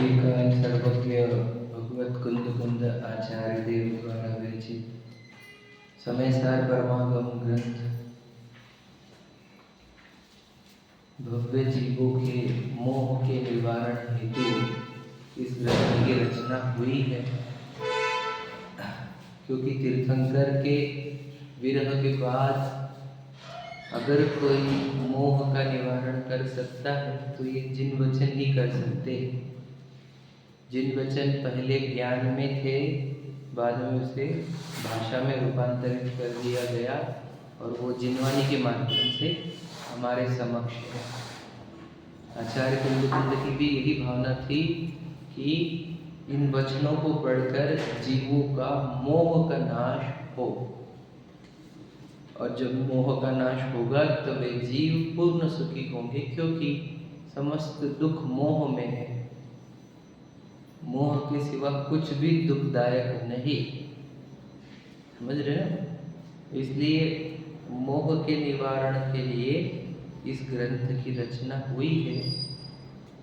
श्रीकांत सर्वज्ञ भगवत कुंद कुंद आचार्य देव द्वारा विरचित समय सार परमागम ग्रंथ भव्य जीवों के मोह के निवारण हेतु इस ग्रंथ की रचना हुई है। क्योंकि तीर्थंकर के विरह के बाद अगर कोई मोह का निवारण कर सकता है तो ये जिन वचन ही कर सकते हैं। जिन वचन पहले ज्ञान में थे, बाद में उसे भाषा में रूपांतरित कर दिया गया और वो जिनवानी के माध्यम से हमारे समक्ष है। आचार्य कुंद की भी यही भावना थी कि इन वचनों को पढ़कर जीवों का मोह का नाश हो, और जब मोह का नाश होगा तो वे जीव पूर्ण सुखी होंगे, क्योंकि समस्त दुख मोह में है। मोह के सिवा कुछ भी दुखदायक नहीं, समझ रहे हैं? इसलिए मोह के निवारण के लिए इस ग्रंथ की रचना हुई है।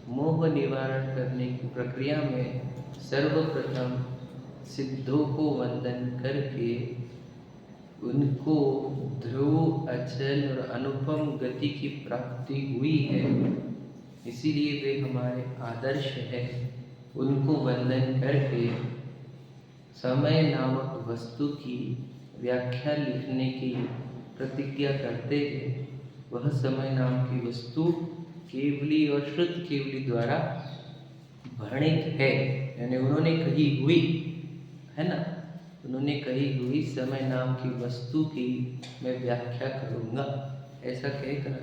मोह निवारण करने की प्रक्रिया में सर्वप्रथम सिद्धों को वंदन करके उनको ध्रुव, अचल और अनुपम गति की प्राप्ति हुई है। इसीलिए वे हमारे आदर्श है। उनको वंदन करके समय नामक वस्तु की व्याख्या लिखने की प्रतिज्ञा करते हैं। वह समय नाम की वस्तु केवली और शुद्ध केवली द्वारा वर्णित है, यानी उन्होंने कही हुई है ना, उन्होंने कही हुई समय नाम की वस्तु की मैं व्याख्या करूँगा, ऐसा कहकर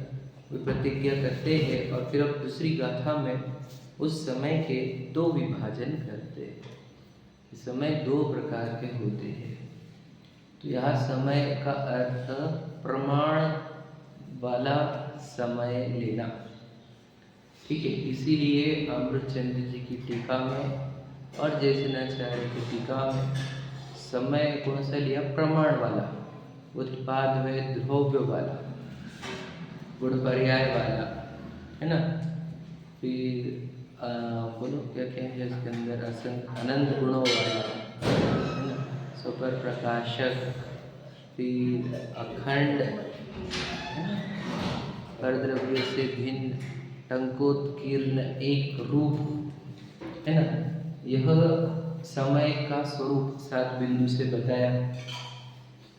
वे प्रतिज्ञा करते हैं। और फिर अब दूसरी गाथा में उस समय के दो विभाजन करते हैं। समय दो प्रकार के होते हैं। तो यहाँ समय का अर्थ प्रमाण वाला समय लेना, ठीक है। इसीलिए अमृतचंद्र जी की टीका में और जयसेनाचार्य की टीका में समय कौन सा लिया? प्रमाण वाला, उत्पाद में द्रव्य वाला, गुण पर्याय वाला, है ना। फिर बोलो क्या क्या है इसके अंदर? अनंत गुणों वाला, है ना, सुपर प्रकाशक, फिर अखंड, है ना, परद्रव्य से भिन्न, टंकोत्कीर्ण एक रूप, है ना। यह समय का स्वरूप 7 बिंदु से बताया।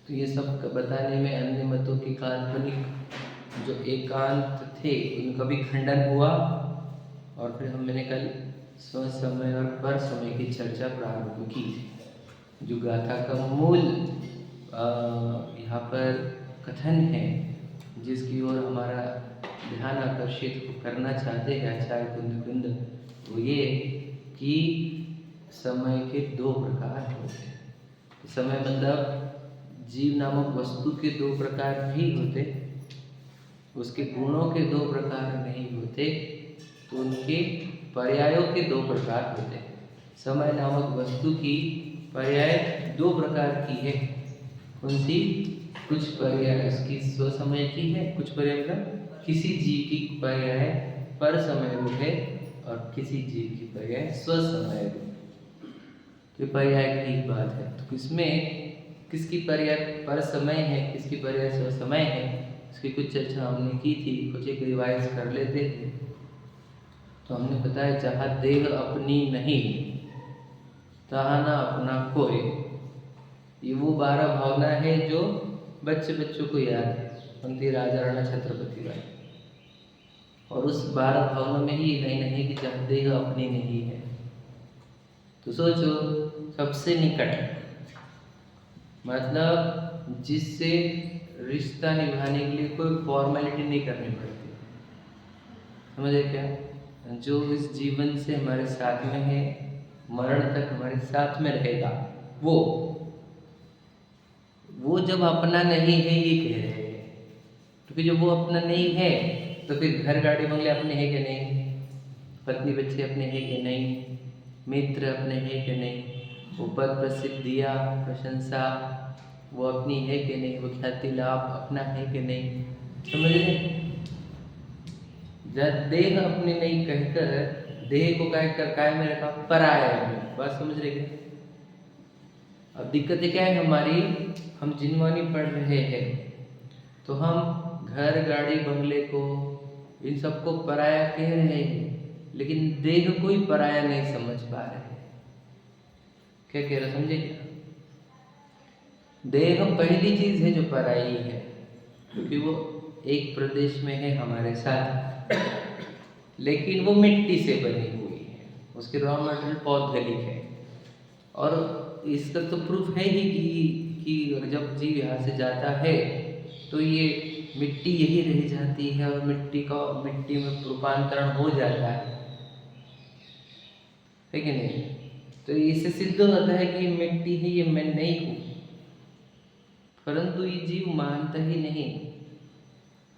तो ये सब बताने में अन्य मतों के काल्पनिक जो एकांत थे उनका भी खंडन हुआ। और फिर मैंने कल स्व समय और पर समय की चर्चा प्रारंभ की थी। जो गाथा का मूल यहाँ पर कथन है, जिसकी ओर हमारा ध्यान आकर्षित करना चाहते हैं आचार्य कुंद, वो ये कि समय के दो प्रकार होते हैं। समय मतलब जीव नामक वस्तु के दो प्रकार नहीं होते, उसके गुणों के दो प्रकार नहीं होते, तो उनके पर्यायों के दो प्रकार होते हैं। समय नामक वस्तु की पर्याय दो प्रकार की है। कौन सी? कुछ पर्याय उसकी स्वसमय की है, कुछ पर्याय मतलब किसी जीव की पर्याय पर समय रूप है और किसी जीव की पर्याय स्वसमय रूप। तो पर्याय की बात है। तो इसमें किसकी पर्याय पर समय है, किसकी पर्याय स्वसमय है, इसकी कुछ चर्चा हमने की थी। कुछ एक रिवाइज कर लेते हैं। तो हमने बताया, जहाँ देह अपनी नहीं तहाँ ना अपना कोई, ये वो 12 भावना है जो बच्चों को याद है, पंक्ति राजा राणा छत्रपति वाली। और उस 12 भावना में ही नहीं है कि जहाँ देह अपनी नहीं है। तो सोचो, सबसे निकट मतलब जिससे रिश्ता निभाने के लिए कोई फॉर्मेलिटी नहीं करनी पड़ती, समझे क्या? जो इस जीवन से हमारे साथ में है, मरण तक हमारे साथ में रहेगा, वो जब अपना नहीं है ये कह रहे हैं। क्योंकि जब वो अपना नहीं है तो फिर घर गाड़ी बंगले अपने हैं कि नहीं, पत्नी बच्चे अपने हैं कि नहीं, मित्र अपने हैं कि नहीं, वो पद प्रसिद्धिया प्रशंसा वो अपनी है कि नहीं, वो ख्याति लाभ अपना है कि नहीं, समझ रहे? जब देह अपने नहीं कहकर देह को काय में रखा, पराया में। बात समझ रहे क्या? अब दिक्कतें क्या है हमारी, हम जिनवानी पढ़ रहे हैं तो हम घर गाड़ी बंगले को इन सबको पराया कह रहे हैं, लेकिन देह को ही पराया नहीं समझ पा रहे हैं। क्या कह रहे समझे क्या? देह पहली चीज है जो पराई है, क्योंकि वो एक प्रदेश में है हमारे साथ, लेकिन वो मिट्टी से बनी हुई है, उसके रॉ मटेरियल पौधगलिक है। और इसका तो प्रूफ है ही कि जब जीव यहाँ से जाता है तो ये मिट्टी यही रह जाती है और मिट्टी में रूपांतरण हो जाता है कि नहीं? तो इससे सिद्ध होता है कि ये मिट्टी है, ये मैं नहीं हूँ। परंतु ये जीव मानता ही नहीं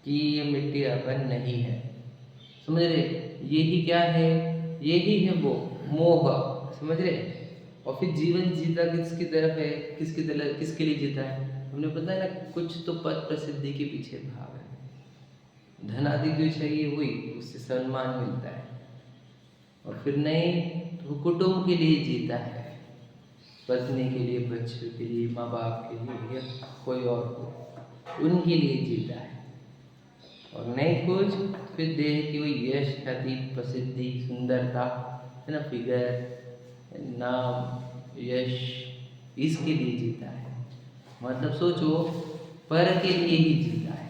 कि ये मिट्टी अपन नहीं है। समझ रहे? यही क्या है? यही है वो मोह। समझ रहे? और फिर जीवन जीता किसकी तरफ है, किसके लिए जीता है? हमने पता है ना, कुछ तो पद प्रसिद्धि के पीछे भाव है। धन आदि जो चाहिए हुई, उससे सम्मान मिलता है। और फिर नहीं तो कुटुंब के लिए जीता है, पत्नी के लिए, बच्चों के लिए, माँ बाप के लिए, या कोई और को, उनके लिए जीता है। और नहीं कुछ फिर देह की वही यश, ख्याति, प्रसिद्धि, सुंदरता है ना, फिगर, नाम, यश, इसके लिए जीता है। मतलब सोचो, पर के लिए ही जीता है,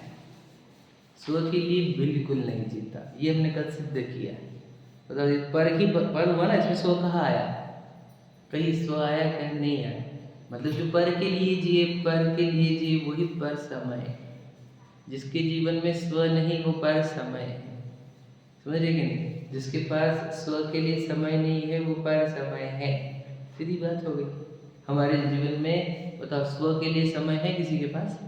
स्व के लिए बिल्कुल नहीं जीता। ये हमने कल सिद्ध किया है। मतलब पर हुआ ना, इसमें स्व कहाँ आया? कहीं स्व आया, कहीं नहीं आया। मतलब जो पर के लिए जिए, पर के लिए जिए, वही पर समय है। जिसके जीवन में स्व नहीं, वो पर समय है। समझ रहे कि नहीं? जिसके पास स्व के लिए समय नहीं है, वो पर समय है। सीधी बात हो गई। हमारे जीवन में बताओ, स्व के लिए समय है किसी के पास?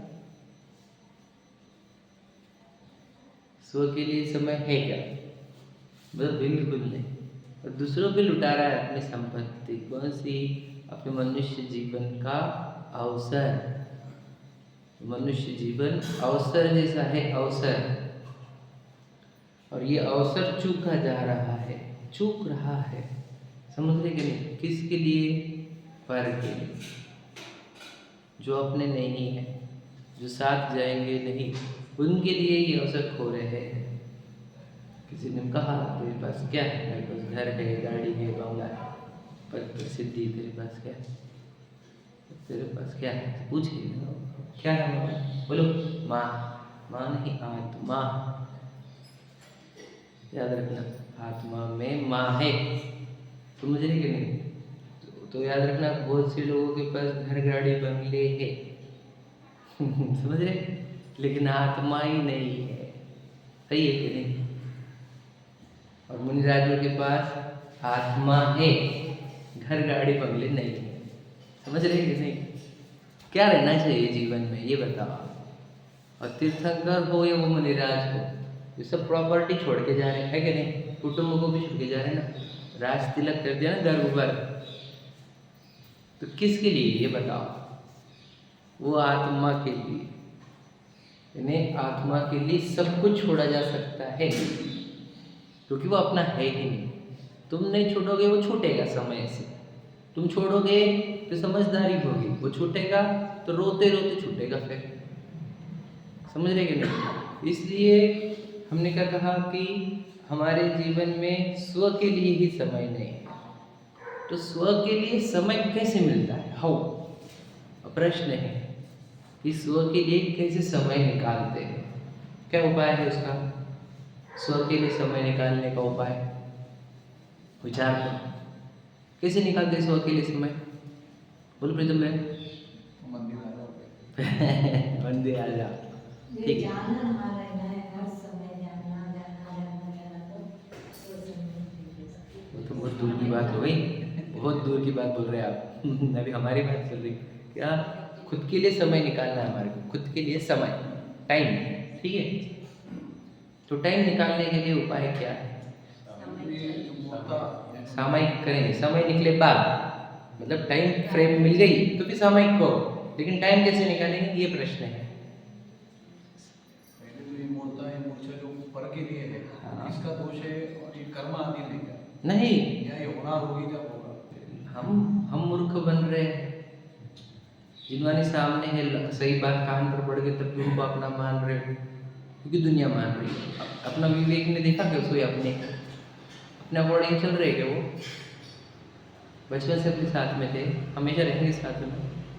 स्व के लिए समय है क्या? मतलब बिल्कुल नहीं। और दूसरों पे लुटा रहा है अपनी संपत्ति। कौन सी? अपने मनुष्य जीवन का अवसर। मनुष्य जीवन अवसर जैसा है, अवसर। और ये अवसर चूका जा रहा है, चूक रहा है। समझ रहे कि नहीं? किसके लिए? पर के लिए। जो अपने नहीं है, जो साथ जाएंगे नहीं, उनके लिए ये अवसर खो रहे हैं। किसी ने कहा तेरे पास क्या है? मेरे पास घर है, गाड़ी है, बंगला है, पर प्रसिद्धि। तेरे पास क्या है? तेरे पास क्या है? पूछे क्या है? बोलो माँ। माँ नहीं, आत्मा। याद रखना, आत्मा में माँ है। समझ रहे कि नहीं? तो याद रखना, बहुत से लोगों के पास घर, गाड़ी, बंगले है समझ रहे? लेकिन आत्मा ही नहीं है। सही है कि नहीं? और मुनिराजों के पास आत्मा है, घर, गाड़ी, बंगले नहीं है। समझ रहे कि नहीं? क्या रहना चाहिए जीवन में, ये बताओ। और तीर्थंकर हो या वो मुनिराज हो, ये सब प्रॉपर्टी छोड़ के जा रहे हैं कि नहीं? कुटुंब को भी छोड़ के जा रहे हैं ना। राज तिलक कर दिया ना गर्भ पर, तो किसके लिए ये बताओ? वो आत्मा के लिए। इन्हें आत्मा के लिए सब कुछ छोड़ा जा सकता है, क्योंकि वो अपना है ही नहीं। तुम नहीं छोड़ोगे, वो छूटेगा समय से। तुम छोड़ोगे तो समझदारी होगी, वो छूटेगा तो रोते रोते छूटेगा फिर। समझ रहे कि नहीं? इसलिए हमने क्या कहा कि हमारे जीवन में स्व के लिए ही समय नहीं है। तो स्व के लिए समय कैसे मिलता है? हाउ? प्रश्न है कि स्व के लिए कैसे समय निकालते हैं? क्या उपाय है उसका? स्व के लिए समय निकालने का उपाय विचार करो। कैसे निकालते हैं स्व के लिए समय? बोलो प्रीतम भाई। मंदिर आ जाओ, ठीक है। वो तो बहुत दूर की बात हो गई, बहुत दूर की बात बोल रहे हैं आप अभी हमारी बात चल रही। क्या? खुद के लिए समय निकालना है हमारे को, खुद के लिए समय, टाइम। ठीक है? तो टाइम निकालने के लिए उपाय क्या है? सामयिक करेंगे। समय निकले बाद, मतलब टाइम फ्रेम मिल गई तो फिर सामयिक को, लेकिन टाइम कैसे निकालेंगे, ये प्रश्न है। पहले तो ये मूर्ता है, मूर्छा जो पर के लिए है, इसका दोष है और ये कर्म आदि नहीं है। नहीं, या ये होना होगी जब होगा। हम मूर्ख बन रहे हैं। जिनवानी सामने है, सही बात कान पर पड़ गई तब भी उनको अपना मान रहे हो, क्योंकि दुनिया मान रही है। अपना विवेक ने देखा क्या उसको, अपने अकॉर्डिंग चल रहे क्या वो? बचपन से अपने साथ में थे, हमेशा रहेंगे साथ में,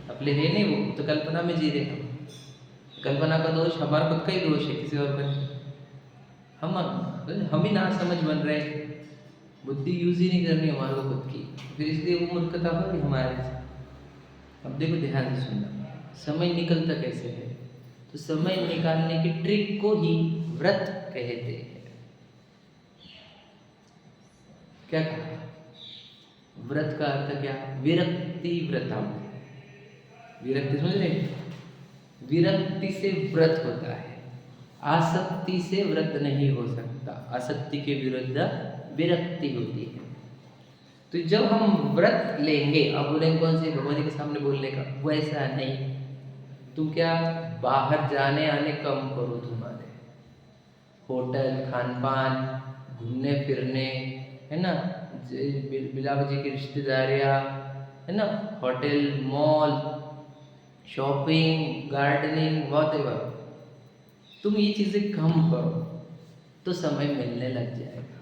अपने है नहीं वो तो कल्पना में जी रहे हम। कल्पना का दोष हमारा खुद का ही दोष है, किसी और का नहीं। हम ही ना समझ बन रहे, बुद्धि यूज ही नहीं करनी हमारे को खुद की, फिर इसलिए वो मूर्खता हो रही हमारे से। अब देखो ध्यान से सुनना, समय निकलता कैसे है? तो समय निकालने की ट्रिक को ही व्रत कहते हैं। क्या कहा? व्रत का अर्थ क्या? विरक्ति व्रतम। विरक्ति समझ रहे? विरक्ति से व्रत होता है, आसक्ति से व्रत नहीं हो सकता। आसक्ति के विरुद्ध विरक्ति होती है। तो जब हम व्रत लेंगे, अब बोलेंगे कौन से? भगवान जी के सामने बोलने का, वैसा नहीं। तुम क्या बाहर जाने आने कम करो, तुम्हारे होटल खान पान, घूमने फिरने, है ना, बिलाव जी की रिश्तेदारियाँ, है ना, hotel mall, shopping, gardening, whatever, तुम ये चीज़ें कम करो तो समय मिलने लग जाएगा।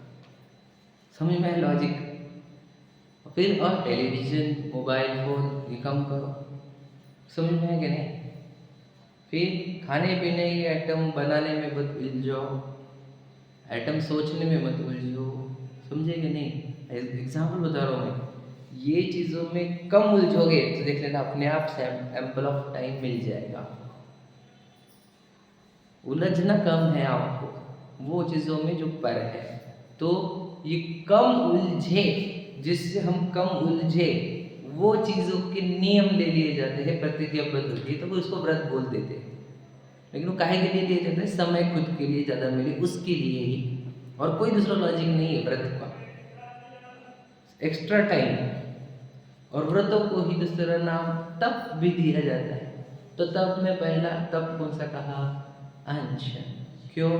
समझ में लॉजिक? फिर और टेलीविज़न, मोबाइल फ़ोन ये कम करो। समझ में है कि नहीं? फिर खाने पीने के आइटम बनाने में मत उलझो, आइटम सोचने में मत उलझो। समझे कि नहीं? एग्जाम्पल बता रहा हूँ मैं, ये चीज़ों में कम उलझोगे तो देख लेना अपने आप से एम्पल ऑफ टाइम मिल जाएगा। उलझना कम है आपको वो चीज़ों में जो पर है, तो ये कम उलझे, जिससे हम कम उलझे वो चीज़ों के नियम ले लिए जाते हैं, प्रतिज्ञा होती है, तो वो उसको व्रत बोल देते हैं। लेकिन वो काहे के लिए लिए जाते हैं? समय खुद के लिए ज़्यादा मिले उसके लिए ही, और कोई दूसरा लॉजिक नहीं है व्रत का। एक्स्ट्रा टाइम, और व्रतों को ही दूसरा नाम तप भी दिया जाता है। तो तप में पहला तप कौन सा कहा? अनशन। क्यों?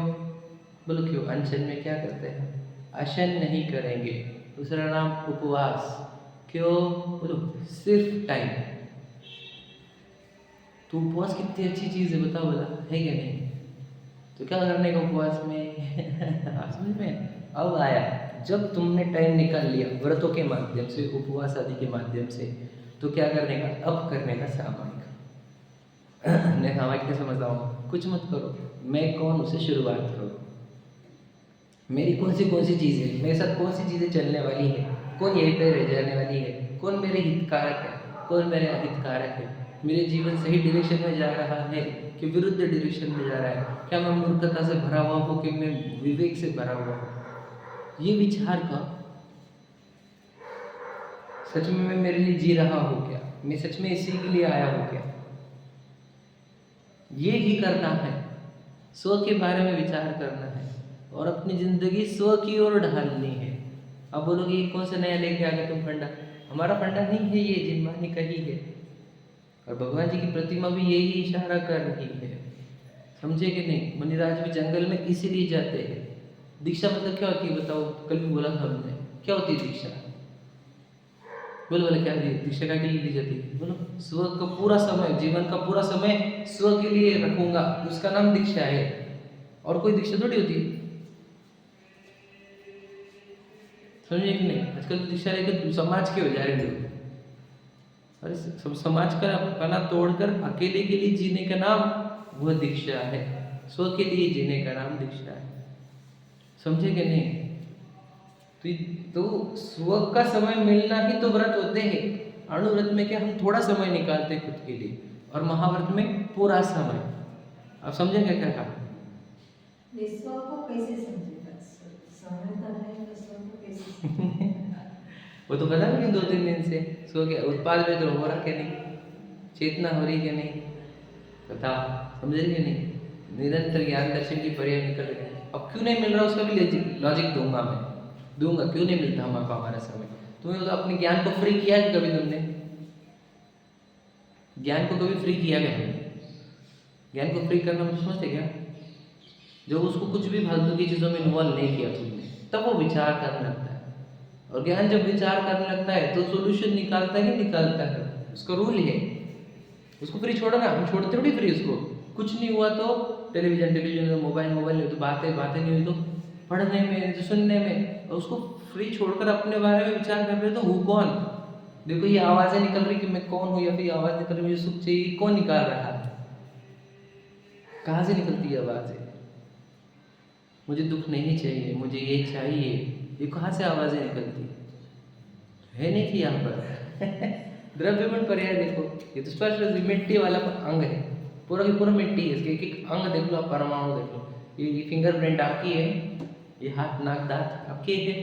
बोलो क्यों? अनशन में क्या करते हैं? अशन नहीं करेंगे। दूसरा नाम उपवास। क्यों? बोलो सिर्फ टाइम। तो उपवास कितनी अच्छी चीज़ है, बताओ बोला है क्या नहीं? तो क्या करने का उपवास में? समझ में अब आया, जब तुमने टाइम निकाल लिया व्रतों के माध्यम से, उपवास आदि के माध्यम से, तो क्या करने का? अब करने का सामायिक। मैं सामायिक क्या समझता हूँ? कुछ मत करो, मैं कौन उसे शुरुआत करो, मेरी कौन सी चीज़ें, मेरे साथ कौन सी चीज़ें चलने वाली है, कौन यहीं पे रह जाने वाली है, कौन मेरे हितकारक है, कौन मेरे अहितकारक है, मेरे जीवन सही डायरेक्शन में जा रहा है कि विरुद्ध डायरेक्शन में जा रहा है, क्या मैं मूर्खता से भरा हुआ हूँ कि मैं विवेक से भरा हुआ हूँ। ये विचार का सच में मैं मेरे लिए जी रहा हूँ क्या, मैं सच में इसी के लिए आया हूँ क्या, ये ही करना है। स्व के बारे में विचार करना है और अपनी ज़िंदगी स्व की ओर ढालनी है। अब बोलोगे ये कौन सा नया लेके आ गए तुम फंडा? हमारा फंडा नहीं है ये, जिनवानी का ही है, और भगवान जी की प्रतिमा भी यही इशारा कर रही है। समझे कि नहीं? मुनिराज भी जंगल में इसीलिए जाते हैं। दीक्षा मतलब क्या होती है बताओ? कल भी बोला था हमने, क्या होती है दीक्षा? बोलो बोले क्या दीक्षा का के लिए दी जाती है? बोलो स्व का पूरा समय, जीवन का पूरा समय स्व के लिए रखूंगा, उसका नाम दीक्षा है। और कोई दीक्षा थोड़ी होती है। समझे कि नहीं? आजकल तो दीक्षा लेकर समाज के हो जा रहे लोग। अरे सब समाज का अपना तोड़कर अकेले के लिए जीने का नाम वह दीक्षा है। स्व के लिए जीने का नाम दीक्षा है। समझे कि नहीं? तो स्व का समय मिलना ही तो व्रत होते हैं। अणुव्रत में क्या हम थोड़ा समय निकालते हैं खुद के लिए, और महाव्रत में पूरा समय। आप समझे क्या कहा? स्व को कैसे समझेगा? समय तो है तो स्व को कैसे समझेगा? वो तो बता नहीं 2-3 दिन से सो गया, उत्पाद में तो हो रहा क्या नहीं, चेतना हो रही क्या नहीं, बता समझ रही है नहीं? निरंतर ज्ञान दर्शन की पर्याय निकल रहे हैं। अब क्यों नहीं मिल रहा उसका भी लॉजिक दूंगा मैं, दूंगा। क्यों नहीं मिलता हमको हमारा समय? तुम्हें तो अपने ज्ञान को फ्री किया है कभी? तुमने ज्ञान को कभी फ्री किया क्या? ज्ञान को फ्री करना मतलब समझते क्या? जब उसको कुछ भी फालतू की चीज़ों में इन्वॉल्व नहीं किया तुमने, तब वो विचार करने लगता है। और ज्ञान जब विचार करने लगता है तो सोल्यूशन निकालता है, उसका रूल है। उसको फ्री छोड़ो ना, हम छोड़ते थोड़ी फ्री उसको। कुछ नहीं हुआ तो टेलीविजन मोबाइल नहीं तो बातें नहीं हुई तो पढ़ने में तो सुनने में, और उसको फ्री छोड़कर अपने बारे में विचार कर रहे तो हूँ कौन। देखो ये आवाज़ें निकल रही कि मैं कौन हूँ, या फिर आवाज़ निकल रही मुझे सुख चाहिए, कौन निकाल रहा है, कहाँ से निकलती है आवाज़ें। मुझे दुख नहीं चाहिए, मुझे ये चाहिए, ये कहाँ से आवाज़ें निकलती है नहीं कि यहाँ पर द्रव्यमंड पर्याय देखो, ये तो स्पष्ट मिट्टी वाला अंग है, पूरा की पूरा मिट्टी है। इसके एक अंग देख लो, आप परमाणु देख लो, ये फिंगरप्रिंट आपकी है, ये हाथ नाक दांत आपके है,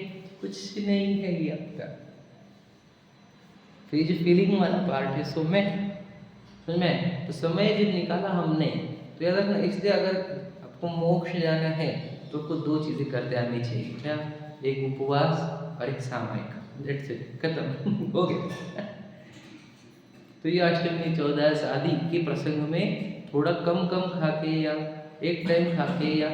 कुछ नहीं है ये आपका। तो ये जो फीलिंग वाला पार्ट है समय, समझ में, तो समय जब निकाला हमने तो याद रखना, इसलिए अगर आपको मोक्ष जाना है तो आपको दो चीज़ें करते आनी चाहिए, क्या, एक उपवास और एक सामायिक, दैट्स इट, खत्म हो गया। तो ये अष्टमी 14 आदि के प्रसंग में थोड़ा कम खा के या एक टाइम खा के या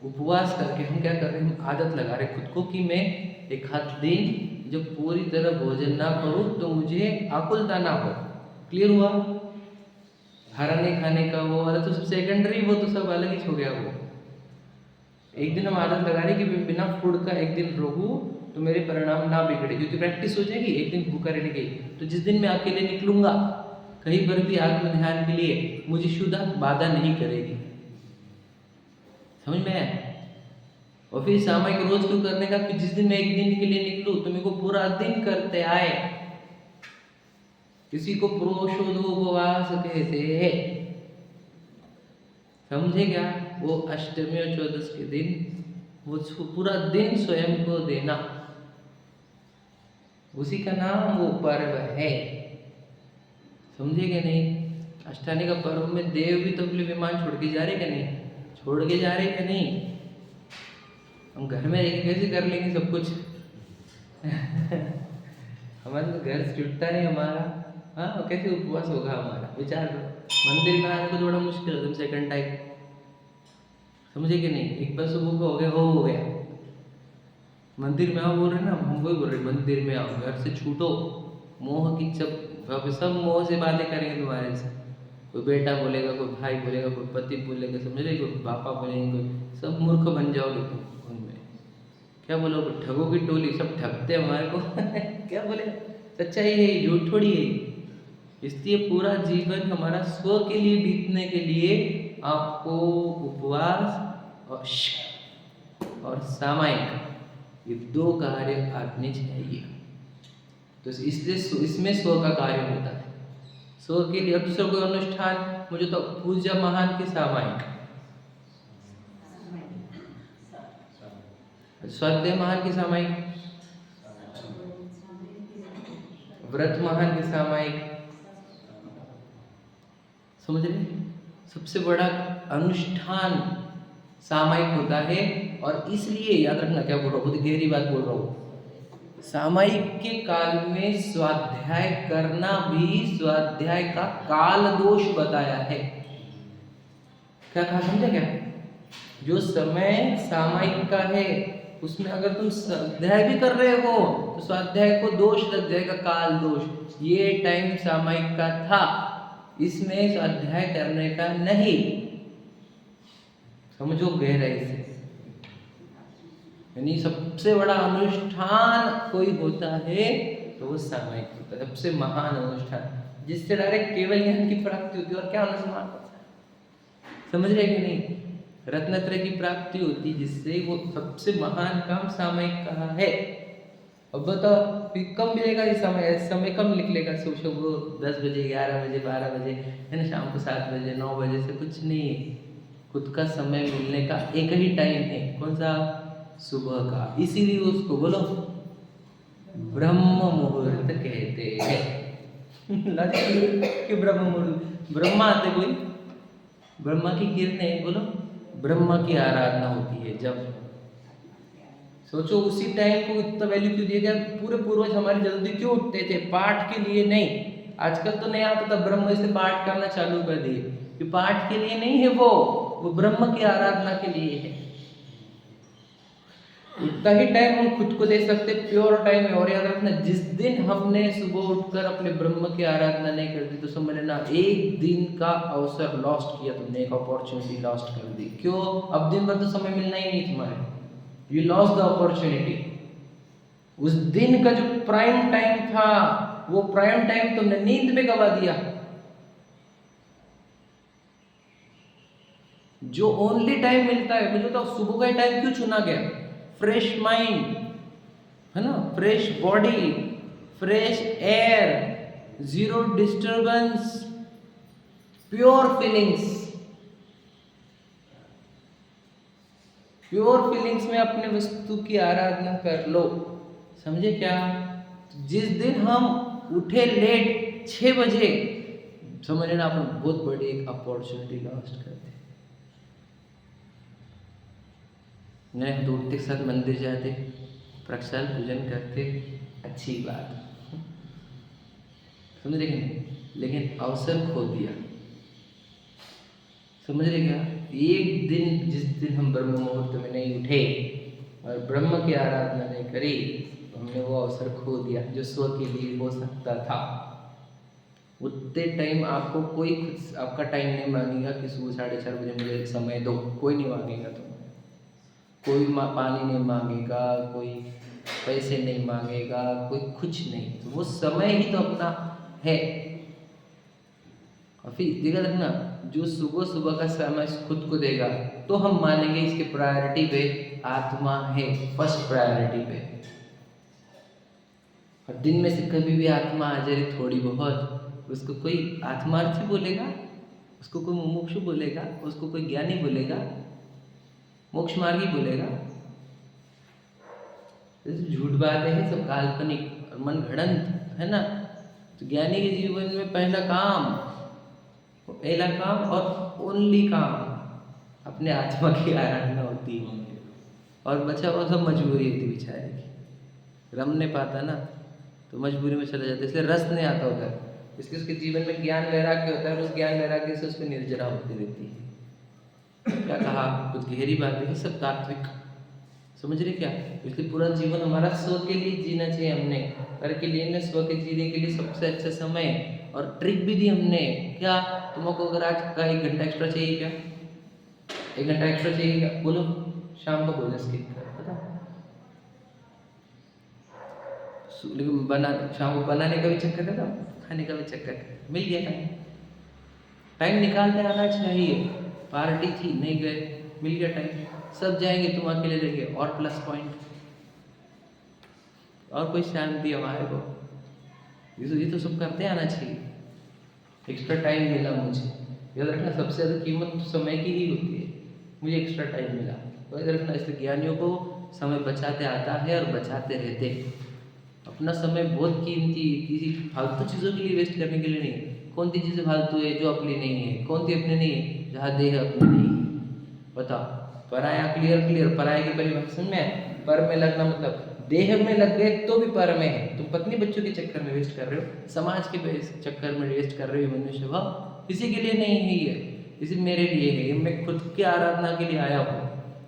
उपवास करके हम क्या कर रहे हैं, हम आदत लगा रहे खुद को कि मैं एक आध दिन जब पूरी तरह भोजन ना करूं तो मुझे आकुलता ना हो। क्लियर हुआ? हरा नहीं खाने का वो वाला तो सब सेकेंडरी, वो तो सब अलग ही हो गया। वो एक दिन हम आदत लगा रहे कि बिना फूड का एक दिन रहूं तो मेरे परिणाम ना बिगड़े, क्योंकि प्रैक्टिस हो जाएगी, एक दिन भूखा रह गई तो जिस दिन मैं अकेले निकलूंगा कहीं पर भी आत्म ध्यान के लिए, मुझे शुद्ध बाधा नहीं करेगी। समझ में आया? और फिर सामयिक रोज क्यों करने का, कि जिस दिन मैं एक दिन के लिए निकलूं तो मेरे को पूरा दिन करते आए। किसी को प्रोषोदोपवास कहते हैं, समझे क्या? वो अष्टमी और 14 के दिन वो पूरा दिन स्वयं को देना, उसी का नाम वो पर्व है। समझे क्या नहीं? अष्टानी का पर्व में देव भी तो अपने विमान छोड़ के जा रहे क्या नहीं, छोड़ के जा रहे क्या नहीं? हम घर में रह कैसे कर लेंगे सब कुछ हमारा तो घर छुटता नहीं हमारा, हाँ कैसे उपवास होगा हमारा? विचार करो। मंदिर में आने को थोड़ा मुश्किल है, सेकंड टाइम, समझे कि नहीं? एक बार सुबह को हो गया मंदिर में आओ बोल रहे ना, हम वही बोल रहे, मंदिर में आओ, घर से छूटो, मोह की सब मोह से बातें करेंगे तुम्हारे से। कोई बेटा बोलेगा, कोई भाई बोलेगा, कोई पति बोलेगा, समझ रहे, कोई पापा बोलेंगे, कोई सब मूर्ख बन जाओगे तुम उनमें। क्या बोलोगे? ठगों की टोली, सब ठगते हमारे को क्या बोले? सच्चाई है, झूठ थोड़ी है। इसलिए पूरा जीवन हमारा स्व के लिए बीतने के लिए आपको उपवास और सामायिक ये दो कार्य आने चाहिए। तो इसलिए इसमें स्व का कार्य होता है, स्व के लिए। अब दूसरा कोई अनुष्ठान, मुझे तो पूजा महान की सामायिक, स्वाध्याय महान की सामायिक, व्रत महान की सामायिक, समझ रहे? सबसे बड़ा अनुष्ठान सामायिक होता है। और इसलिए याद रखना, क्या बोल रहा हूँ, बहुत गहरी बात बोल रहा हूँ, सामायिक के काल में स्वाध्याय करना भी स्वाध्याय का काल दोष बताया है। क्या कहा, समझा क्या? जो समय सामायिक का है उसमें अगर तुम स्वाध्याय भी कर रहे हो तो स्वाध्याय को दोष लग जाएगा, काल दोष। ये टाइम सामायिक का था, इसमें स्वाध्याय करने का नहीं। समझो गहराई से। यानी सबसे बड़ा अनुष्ठान कोई होता है तो वो सामायिक होता है, सबसे महान अनुष्ठान, जिससे डायरेक्ट केवल ज्ञान की प्राप्ति होती है। और क्या अनुष्ठान होता है, समझ रहे कि नहीं? रत्नत्रय की प्राप्ति होती, जिससे वो सबसे महान काम सामायिक कहा है। अब बताओ कम मिलेगा ये समय कम निकलेगा, सुबह 10 बजे, 11 बजे, 12 बजे, है ना, शाम को 7 बजे, 9 बजे से कुछ नहीं है। खुद का समय मिलने का एक ही टाइम है, कौन सा? सुबह का। इसीलिए उसको बोलो ब्रह्म मुहूर्त कहते हैं कि ब्रह्म मुहूर्त, ब्रह्मा आते कोई, ब्रह्मा की किरणें, बोलो ब्रह्मा की आराधना होती है जब। सोचो उसी टाइम को इतना वैल्यू क्यों दिया गया? पूरे पूर्वज हमारे जल्दी क्यों उठते थे? पाठ के लिए नहीं। आजकल तो नहीं आता था, ब्रह्म से पाठ करना चालू कर दिए, कि पाठ के लिए नहीं है, वो ब्रह्म की आराधना के लिए है। उतना ही टाइम हम खुद को दे सकते, प्योर टाइम है। और याद रखना, जिस दिन हमने सुबह उठकर अपने ब्रह्म की आराधना नहीं कर दी तो समझ लेना एक दिन का अवसर लॉस्ट किया तुमने, एक अपॉर्चुनिटी लॉस्ट कर दी। क्यों? अब दिन भर तो समय मिलना ही नहीं तुम्हारे, यू लॉस्ट द अपॉर्चुनिटी। उस दिन का जो प्राइम टाइम था, वो प्राइम टाइम तुमने नींद में गवा दिया। जो ओनली टाइम मिलता है, मुझे तो सुबह का ही टाइम क्यों चुना गया? फ्रेश माइंड है ना, fresh body, fresh air, zero disturbance, pure feelings. Pure feelings में अपने वस्तु की आराधना कर लो। समझे क्या? जिस दिन हम उठे लेट 6 बजे, समझ लेना आपने बहुत बड़ी एक अपॉर्चुनिटी लॉस्ट कर दी। नहीं तो उठते के साथ मंदिर जाते, प्रक्षाल पूजन करते, अच्छी बात, समझ रहे नहीं? लेकिन अवसर खो दिया। समझ रहे क्या? एक दिन, जिस दिन हम ब्रह्म मुहूर्त में नहीं उठे और ब्रह्म की आराधना नहीं करी, तो हमने वो अवसर खो दिया जो स्व के लिए हो सकता था। उतने टाइम आपको कोई आपका टाइम नहीं मांगेगा कि सुबह 4:30 बजे मुझे समय दो, कोई नहीं मांगेगा। तो कोई पानी नहीं मांगेगा, कोई पैसे नहीं मांगेगा, कोई कुछ नहीं। तो वो समय ही तो अपना है। और फिर देखा रखना, जो सुबह सुबह का समय खुद को देगा तो हम मानेंगे इसके प्रायोरिटी पे आत्मा है, फर्स्ट प्रायोरिटी पे। और दिन में से कभी भी आत्मा आ जाए थोड़ी बहुत, उसको कोई आत्मार्थी बोलेगा, उसको कोई मुमुक्षु बोलेगा, उसको कोई ज्ञानी बोलेगा, मोक्ष मार्गी बोलेगा? झूठ बात है, सब काल्पनिक और मन घड़ंत है ना। तो ज्ञानी के जीवन में पहला काम और ओनली काम अपने आत्मा की आराधना होती है। और बचा वो सब मजबूरी होती बेचारे की, रम नहीं पाता ना, तो मजबूरी में चला जाता है, इसलिए रस नहीं आता उधर। इसलिए उसके जीवन में ज्ञान वैराग्य होता है, और उस ज्ञान वैराग्य से उसको निर्जरा होती रहती है। क्या कहा? कुछ गहरी बात है, सब तात्विक। समझ रहे क्या? इसलिए पूरा जीवन हमारा स्व के लिए जीना चाहिए। हमने कर के लिए, स्व के जीने के लिए सबसे अच्छा समय और ट्रिक भी दी हमने। क्या तुमको अगर आज का 1 घंटा एक्स्ट्रा चाहिए? क्या 1 घंटा एक्स्ट्रा चाहिए? क्या बोलो? शाम को बोलो स्किप कर, पता? लेकिन शाम को बनाने का भी चक्कर है, खाने का भी चक्कर है। मिल गया टाइम निकालते आना चाहिए। पार्टी थी, नहीं गए, मिल गया टाइम, सब जाएंगे, तुम अकेले रह गए, और प्लस पॉइंट, और कोई शांति हमारे को। ये तो सब करते आना चाहिए। एक्स्ट्रा टाइम मिला मुझे, याद रखना, सबसे ज़्यादा कीमत तो समय की ही होती है। मुझे एक्स्ट्रा टाइम मिला, तो याद रखना। इसलिए ज्ञानियों को समय बचाते आता है और बचाते रहते। अपना समय बहुत कीमती, किसी फालतू चीज़ों के लिए वेस्ट करने के लिए नहीं। कौन सी चीज़ें फालतू है जो अपनी नहीं है? कौन सी अपनी नहीं है? जहाँ देह अपनी नहीं है। बताओ, पराया क्लियर। पराया की परिभाषा में पर में लगना मतलब देह में लग गए तो भी पर में है। तुम पत्नी बच्चों के चक्कर में वेस्ट कर रहे हो, समाज के चक्कर में वेस्ट कर रहे हो। मनुष्य भाव किसी के लिए नहीं है, ये इसी मेरे लिए है। ये मैं खुद की आराधना के लिए आया हूँ।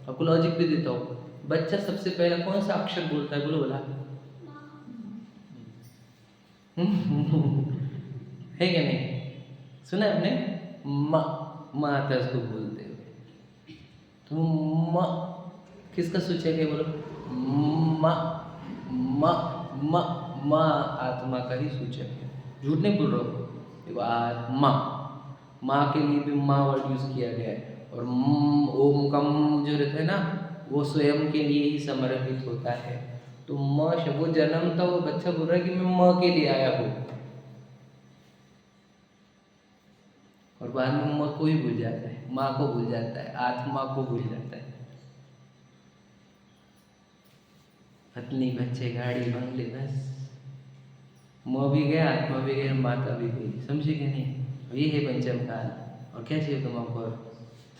आपको लॉजिक भी देता हूँ। बच्चा सबसे पहला कौन सा अक्षर बोलता है? बोला है क्या नहीं? सुना आपने? माँ आता है उसको बोलते हुए। तो माँ किसका सूचक है? बोलो। माँ आत्मा का ही सूचक है। झूठ नहीं बोल रहा हूँ। देखो, आत्मा, माँ के लिए भी माँ वर्ड यूज किया गया है। और ओम का जो रहता है ना, वो स्वयं के लिए ही समर्पित होता है। तो वो जन्मता, वो बच्चा बोल रहा है कि मैं माँ के लिए आया हूँ, और बाद में माँ को ही भूल जाता है, माँ को भूल जाता है, आत्मा को भूल जाता है। पत्नी, बच्चे, गाड़ी, बंगले, बस माँ भी गया, आत्मा भी गया, माता भी गई। समझे कि नहीं? ये है पंचम काल। और क्या चाहिए तुमको?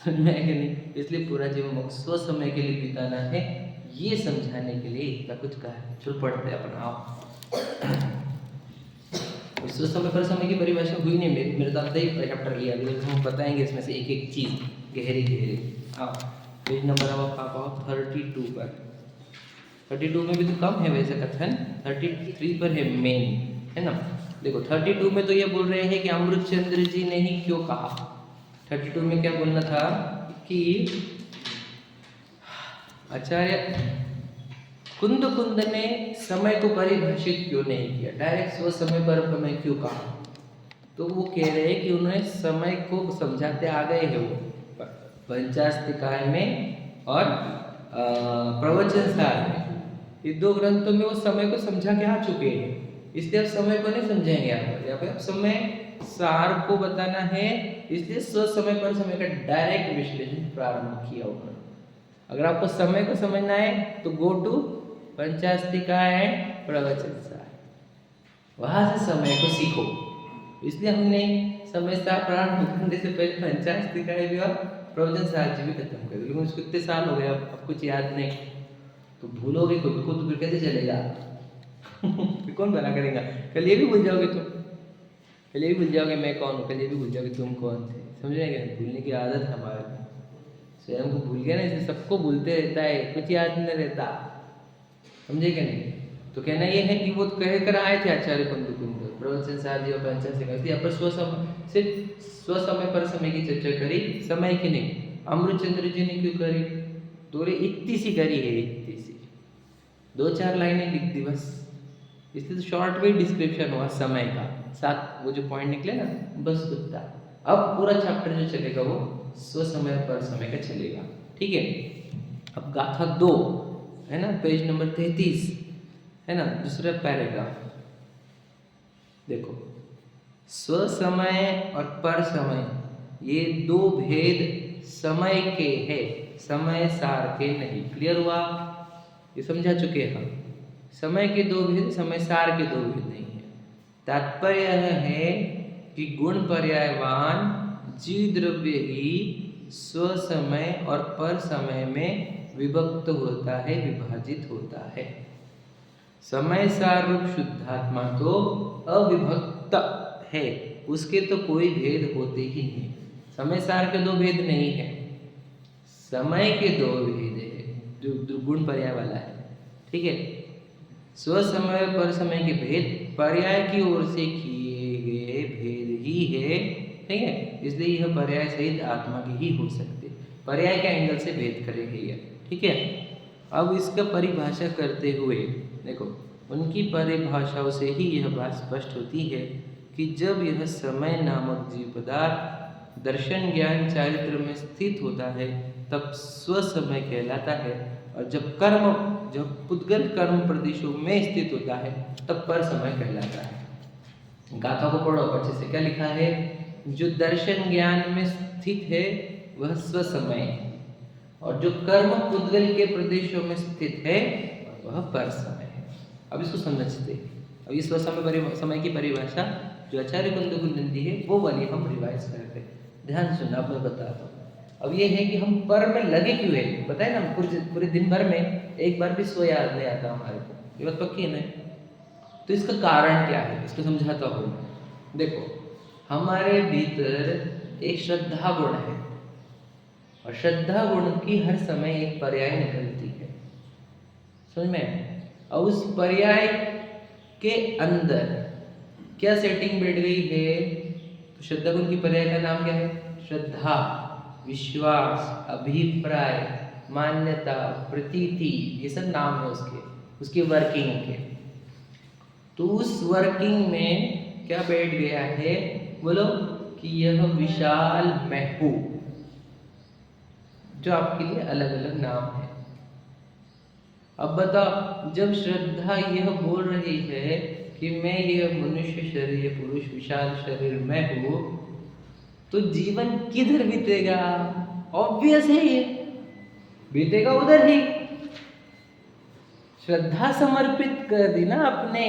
समझ में है कि नहीं? इसलिए पूरा जीवन स्व समय के लिए बिताना है, ये समझाने के लिए इतना कुछ कहा है। चलो पढ़ते हैं अपना। आप स्व समय पर समय की परिभाषा हुई नहीं मेरे तो आधा ही चैप्टर लिया, लेकिन हम बताएंगे इसमें से एक एक चीज़ गहरी। हाँ, पेज नंबर अब आप 32 पर। 32 में भी तो कम है वैसे कथन, 33 पर है मेन, है ना। देखो 32 में तो ये बोल रहे हैं कि अमृतचंद्र जी ने ही क्यों कहा। 32 में क्या बोलना था कि आचार्य कुंद ने समय को परिभाषित क्यों नहीं किया, डायरेक्ट स्व समय पर समय क्यों कहा। तो वो कह रहे हैं कि उन्होंने समय को समझाते आ गए हैं वो पंचास्तिकाय में और प्रवचन सार में, ये दो ग्रंथों में वो समय को समझा के आ चुके हैं, इसलिए अब समय को नहीं समझाएंगे यहाँ पर अब समय सार को बताना है, इसलिए स्व समय पर समय का डायरेक्ट विश्लेषण प्रारंभ किया उन्होंने। अगर आपको समय को समझना है तो गो टू पंचास्तिकाय एंड प्रवचन सार, वहां से समय को सीखो। इसलिए हमने समय सार प्रारंभ करने से पहले पंचास्तिकाय भी और प्रवचन सार जी भी खत्म कर दिए, लेकिन उसको इतने साल हो गए अब कुछ याद नहीं, तो भूलोगे खुद को तो फिर कैसे चलेगा फिर कौन भला करेगा। कल ये भी भूल जाओगे तुम, कल ये भी भूल जाओगे मैं कौन हूँ, कल ये भी भूल जाओगे तुम कौन थे। समझ रहे क्या, भूलने की आदत है हमारे में, स्वयं को भूल गया ना, इसलिए सबको भूलते रहता है, कुछ याद नहीं रहता। समझे क्या नहीं। तो कहना ये है कि वो कह कर आए थे आचार्य कुंद प्रवचन सार जी और पंचास्तिकाय, इसलिए पर सिर्फ स्व समय पर समय की चर्चा करी, समय की नहीं। अमृतचंद्र जी ने क्यों करी, तो इतनी सी करी है, इतनी सी 2-4 लाइनें लिख दी बस, इसलिए तो शॉर्ट में डिस्क्रिप्शन हुआ समय का, साथ वो जो पॉइंट निकले ना बस उतना। अब पूरा चैप्टर जो चलेगा वो स्व समय पर समय का चलेगा, ठीक है। अब गाथा 2 है ना, पेज नंबर 33 है ना, दूसरा पैराग्राफ देखो। स्व समय और पर समय ये दो भेद समय के हैं, समय सार के नहीं। क्लियर हुआ, ये समझा चुके हैं हम। समय के दो भेद, समय सार के दो भेद नहीं है। तात्पर्य यह है कि गुण पर्यायवान जीव द्रव्य ही स्व समय और पर समय में विभक्त होता है, विभाजित होता है। समय सार रूप शुद्धात्मा तो अविभक्त है, उसके तो कोई भेद होते ही नहीं। समय सार के दो भेद नहीं है, समय के दो भेद है, जो गुण पर्याय वाला है, ठीक है। स्व समय पर समय के भेद पर्याय की ओर से किए गए भेद ही है, ठीक है। इसलिए यह पर्याय सहित आत्मा के ही हो सकते, पर्याय के एंगल से भेद करेंगे ये, ठीक है। अब इसका परिभाषा करते हुए देखो, उनकी परिभाषाओं से ही यह बात स्पष्ट होती है कि जब यह समय नामक जीव पदार्थ दर्शन ज्ञान चारित्र में स्थित होता है तब स्व समय कहलाता है, और जब पुद्गल कर्म प्रदेशों में स्थित होता है तब पर समय कहलाता है। गाथा को पढ़ो अच्छे से, क्या लिखा है, जो दर्शन ज्ञान में स्थित है वह स्व समय है, और जो कर्म पुद्गल के प्रदेशों में स्थित है वह पर समय है। अब इसको समझते हैं। अब इस समय की परिभाषा जो आचार्य कुंद ने दी है वो वाली हम रिवाइज करते हैं। ध्यान सुनना, अब मैं बताता हूँ। अब ये है कि हम पर में लगे क्यों है, बताए ना, पूरे दिन भर में एक बार भी स्व याद नहीं आता हमारे को, ये बात पक्की है ना। तो इसका कारण क्या है, इसको समझाता हूँ। देखो, हमारे भीतर एक श्रद्धा गुण है, और श्रद्धा गुण की हर समय एक पर्याय निकलती है, समझ में। और उस पर्याय के अंदर क्या सेटिंग बैठ गई है, तो श्रद्धा गुण की पर्याय का नाम क्या है, श्रद्धा, विश्वास, अभिप्राय, मान्यता, प्रतीति, ये सब नाम है उसके वर्किंग के। तो उस वर्किंग में क्या बैठ गया है, बोलो, कि यह विशाल मैं हूँ, जो आपके लिए अलग अलग नाम है। अब बताओ, जब श्रद्धा यह बोल रही है कि मैं यह मनुष्य शरीर, पुरुष विशाल शरीर मैं हूँ, तो जीवन किधर बीतेगा, ऑब्वियस है ये, बीतेगा उधर ही। श्रद्धा समर्पित कर दी ना आपने,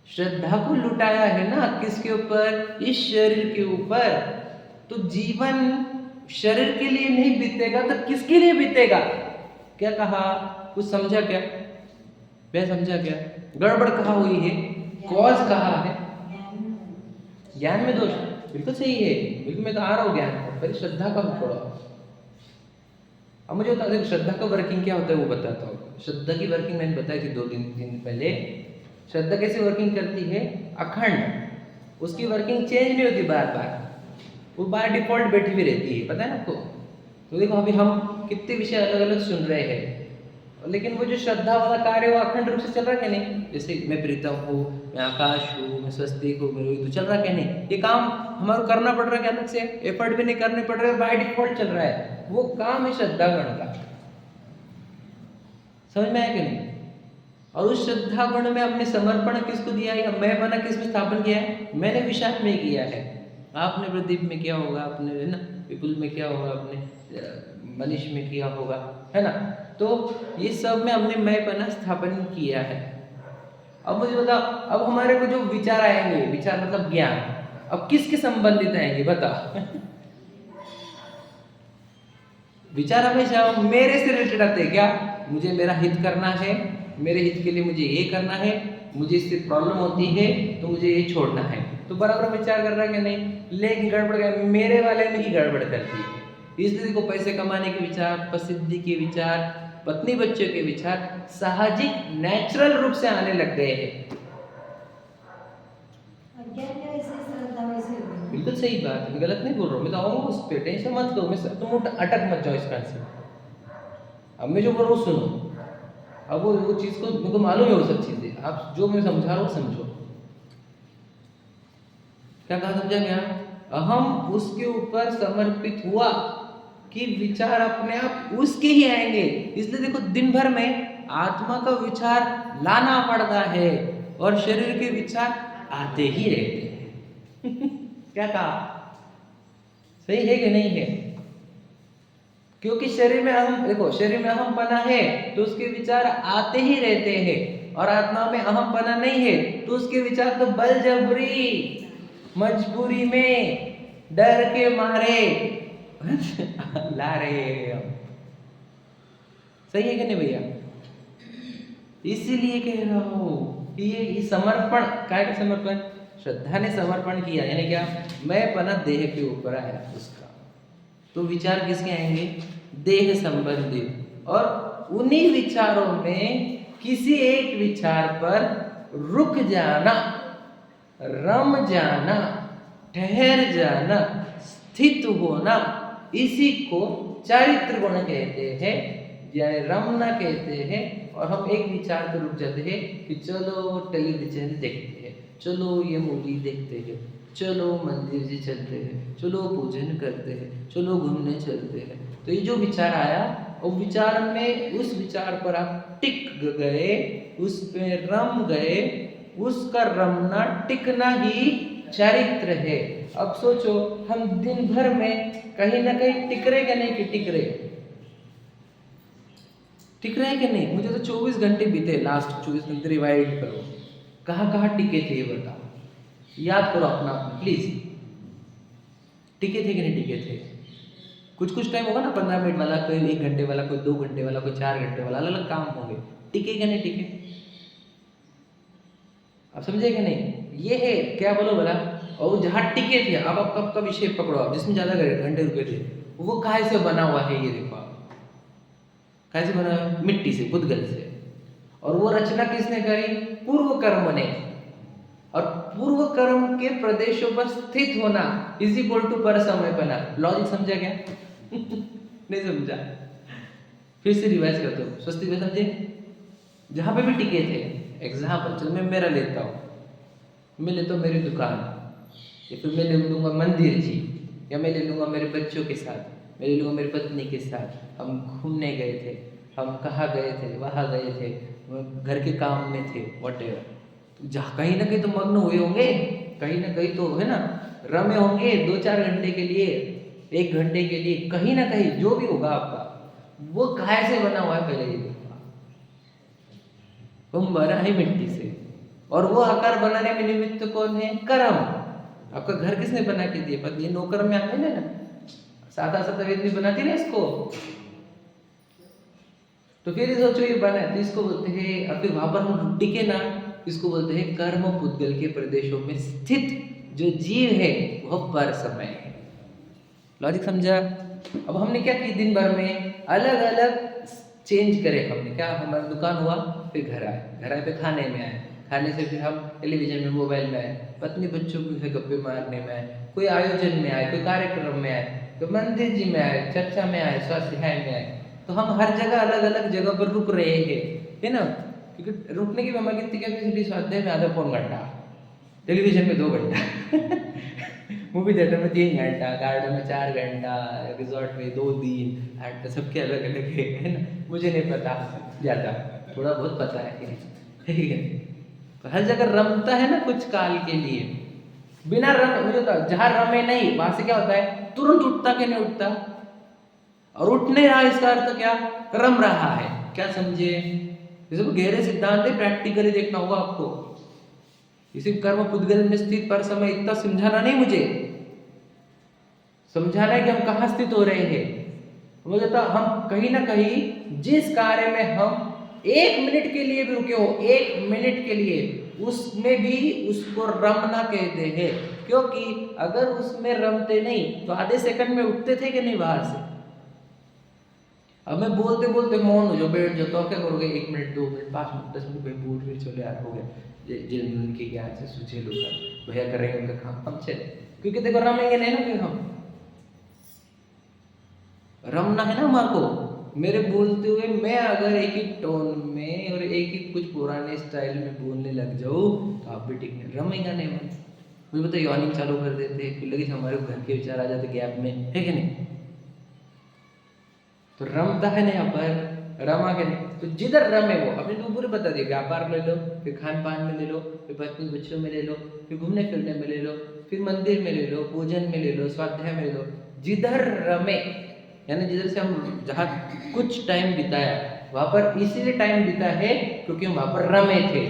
श्रद्धा को लुटाया है ना, किसके ऊपर, इस शरीर के ऊपर। तो जीवन शरीर के लिए नहीं बीतेगा तो किसके लिए बीतेगा। क्या कहा, कुछ समझा क्या, मैं समझा क्या, गड़बड़ कहा हुई है, कॉज कहा है, ज्ञान में दोष, बिल्कुल सही है, बिल्कुल मैं तो आ रहा हूँ ज्ञान पर, पहले श्रद्धा का पढ़ो। अब मुझे बता देखो श्रद्धा का वर्किंग क्या होता है वो बताता हूँ। श्रद्धा की वर्किंग मैंने बताई थी 2 दिन पहले। श्रद्धा कैसे वर्किंग करती है? अखंड, उसकी वर्किंग चेंज नहीं होती बार बार, वो बाय डिफॉल्ट बैठी हुई रहती है, पता है ना आपको। तो देखो अभी हम कितने विषय अलग अलग सुन रहे हैं, लेकिन वो जो श्रद्धा वाला कार्य वो अखंड रूप से चल रहा है क्या नहीं? जैसे मैं प्रीतम हूँ, मैं आकाश हूँ, मैं स्वस्तिक हूँ, मैं रोहित हूँ, चल रहा क्या नहीं? ये काम हमारा करना पड़ रहा है क्या अलग से? एफर्ट भी नहीं करने पड़ रहे, बाय डिफॉल्ट चल रहा है, वो काम है श्रद्धा गण का। समझ में आया कि नहीं? और उस श्रद्धा गुण में अपने समर्पण किसको दिया है? मैं बना किसमें स्थापन किया है? मैंने विशाल में किया है, आपने प्रदीप में किया होगा, आपने है ना विपुल में किया होगा, आपने मनीष में किया होगा, है ना। तो ये सब में हमने मैं बना स्थापन किया है। अब मुझे बताओ, अब हमारे को जो विचार आएंगे, विचार मतलब ज्ञान, अब किसके संबंधित आएंगे बताओ? विचार हमेशा मेरे से रिलेटेड आते हैं क्या? मुझे मेरा हित करना है, मेरे हित के लिए मुझे ये करना है, मुझे इससे प्रॉब्लम होती है तो मुझे ये छोड़ना है, तो बराबर विचार कर रहा है कि नहीं? लेकिन गड़बड़ क्या? मेरे वाले में ही गड़बड़ करती है। इसलिए देखो पैसे कमाने के विचार, प्रसिद्धि के विचार, पत्नी बच्चों के विचार साहजिक नेचुरल रूप से आने लग गए हैं। अज्ञान क्या ऐसे श्रद्धा वैसे होगी ना? बिल्कुल सही बात है, मैं गलत नहीं बोल रहा हूँ, मैं तो आऊँगा उस पर, टेंशन मत लो, मैं तुम अटक मत जाओ इस कंसेप्ट। अब मैं जो बोल रहा हूँ सुनो, अब वो चीज़ को मुझको मालूम है, वो सब चीज़ें आप जो मैं समझा रहा हूँ समझो। क्या कहा समझा क्या? अहम उसके ऊपर समर्पित हुआ कि विचार अपने आप उसके ही आएंगे। इसलिए देखो दिन भर में आत्मा का विचार लाना पड़ता है और शरीर के विचार आते ही रहते हैं। क्या कहा? सही है कि नहीं है? क्योंकि शरीर में अहम, देखो शरीर में अहमपना है तो उसके विचार आते ही रहते हैं, और आत्मा में अहमपना नहीं है तो उसके विचार तो बलजबरी, मजबूरी में, डर के मारे ला रहे हैं हम। सही है कि नहीं भैया? इसीलिए कह रहा हूं कि ये समर्पण, काय का समर्पण? श्रद्धा ने समर्पण किया, यानी क्या? मैं पना देह के ऊपर आया उसका, तो विचार किसके आएंगे? देह संबंधित। और उन्हीं विचारों में किसी एक विचार पर रुक जाना, रम जाना, ठहर जाना, स्थित होना, इसी को चारित्र गुण कहते हैं, यानी रमना कहते हैं। और हम एक विचार पर रुक जाते हैं कि चलो टेलीविजन देखते हैं, चलो ये मूवी देखते हैं, चलो मंदिर जी चलते हैं, चलो पूजन करते हैं, चलो घूमने चलते हैं। तो ये जो विचार आया, और विचार में उस विचार पर आप टिक गए, उस पे रम गए, उसका रमना टिकना ही चारित्र है। अब सोचो हम दिन भर में कहीं ना कहीं टिक रहे कि नहीं? कि टिक रहे कि नहीं? मुझे तो 24 घंटे बीते, लास्ट 24 घंटे रिवाइड करो, कहाँ टिके थे ये बताओ, याद करो अपना प्लीज। टिके थे कि नहीं टिके थे? कुछ टाइम होगा ना, 15 मिनट वाला, कोई 1 घंटे वाला, कोई 2 घंटे वाला, कोई 4 घंटे वाला, अलग अलग काम होंगे। टिके कि नहीं टिके? आप समझे कि नहीं? ये है क्या बोलो बोला। और जहाँ टिके थे, अब आप कब का विषय पकड़ो, आप जिसमें ज्यादा घंटे रुके थे, वो काहे से बना हुआ है? ये देखो आप, काहे से बना हुआ है? मिट्टी से, बुदगल से। और वो रचना किसने करी? पूर्व कर्म ने। और पूर्व कर्म के प्रदेशों पर स्थित होना इज इक्वल टू पर समयपना। लॉजिक समझा क्या? नहीं समझा? फिर से रिवाइज करते हो, स्वस्ति में समझे? जहाँ पे भी टिके थे, एग्जाम्पल चलो मैं मेरा लेता हूँ, मैं लेता हूँ मेरी दुकान, या फिर मैं ले लूँगा मंदिर जी, या मैं ले लूँगा मेरे बच्चों के साथ, मैं ले लूँगा मेरी पत्नी के साथ, हम घूमने गए थे, हम कहाँ गए थे, वहाँ गए थे, घर के काम में थे, वॉटेवर। तो जहाँ कहीं ना कहीं तो मग्न हुए होंगे, कहीं ना कहीं तो है ना, रमे होंगे 2-4 घंटे के लिए, 1 घंटे के लिए, कहीं ना कहीं जो भी होगा आपका, वो काहे से बना हुआ है? पहले ये देखो, वो बना है मिट्टी से। और वो आकार बनाने में निमित्त कौन है? कर्म। आपका घर किसने बना के दिया? पत्नी। नौकर में आते हैं ना, सादा वेद भी बनाती ना इसको। तो फिर सोचो ये बना है, तो इसको बोलते हैं, और फिर वहां पर हम टिके ना, इसको बोलते हैं कर्म पुद्गल के प्रदेशों में स्थित जो जीव है वह पर समय है। लॉजिक समझा? अब हमने क्या की दिन भर में अलग अलग चेंज करे हमने, क्या हमारा दुकान हुआ, फिर घर आए पे खाने में आए, खाने से फिर हम टेलीविजन में मोबाइल में आए, पत्नी बच्चों के गप्पे मारने में आए, कोई आयोजन में आए, कोई कार्यक्रम में आए, तो मंदिर जी में आए, चर्चा में आए, स्वाध्याय में आए। तो हम हर जगह अलग अलग जगह पर रुक रहे हैं, है ना, क्योंकि रुकने की हमारी कितनी कैपेसिटी, स्वाध्याय में आधा पौन घंटा, टेलीविजन में 2 घंटा मूवी थिएटर में 3 घंटा, गार्डन में 4 घंटा, रिजॉर्ट में 2 दिन, सबके अलग अलग है ना, मुझे नहीं पता ज़्यादा, थोड़ा बहुत पता है, ठीक है। तो हर जगह रमता है ना कुछ काल के लिए, बिना रम, मुझे तो जहाँ रमे नहीं वहां से क्या होता है, तुरंत उठता कि नहीं उठता, और उठ नहीं रहा इसका अर्थ क्या, रम रहा है। क्या समझे, ये सब गहरे सिद्धांत है, प्रैक्टिकली देखना होगा आपको। इसी कर्म पुद्गल में स्थित पर समय इतना समझाना नहीं, मुझे समझाना है कि हम कहाँ स्थित हो रहे हैं। मुझे तो हम कहीं ना कहीं जिस कार्य में हम 1 मिनट के लिए भी रुके हो, 1 मिनट के लिए, उसमें भी उसको रमना कहते हैं, क्योंकि अगर उसमें रमते नहीं तो आधे सेकंड में उठते थे कि नहीं बाहर से। अब मैं बोलते बोलते मौन हो जाओ, बैठ जाओ, तो क्या करोगे, 1 मिनट 2 मिनट 5 मिनट 10 मिनट, भाई बोल रहे चलो यार, हो गया, जिनके ज्ञान से सूझे लोग भैया कर रहे हैं उनका काम, हम चले, क्योंकि देखो रमेंगे नहीं ना, फिर हम रमना है ना हमारे को। मेरे बोलते हुए मैं अगर एक ही टोन में और एक ही कुछ पुराने स्टाइल में बोलने लग जाऊँ तो आप भी ठीक नहीं, रमेगा नहीं मन। मुझे पता, यॉर्निंग चालू कर देते, फिर लगी हमारे घर के विचार आ जाते गैप में, है कि नहीं। तो रमता है ना यहाँ पर, रमा के नहीं, तो जिधर रमे वो, अपने तो पूरे बता दिए, व्यापार ले लो, फिर खान पान में ले लो, फिर पत्नी बच्चों में ले लो, फिर घूमने फिरने में ले लो, फिर मंदिर में ले लो, पूजन में ले लो, स्वाध्याय में ले लो, जिधर रमे, यानी जिधर से हम जहाँ कुछ टाइम बिताया वहाँ पर इसीलिए टाइम बिता है क्योंकि हम वहाँ पर रमे थे।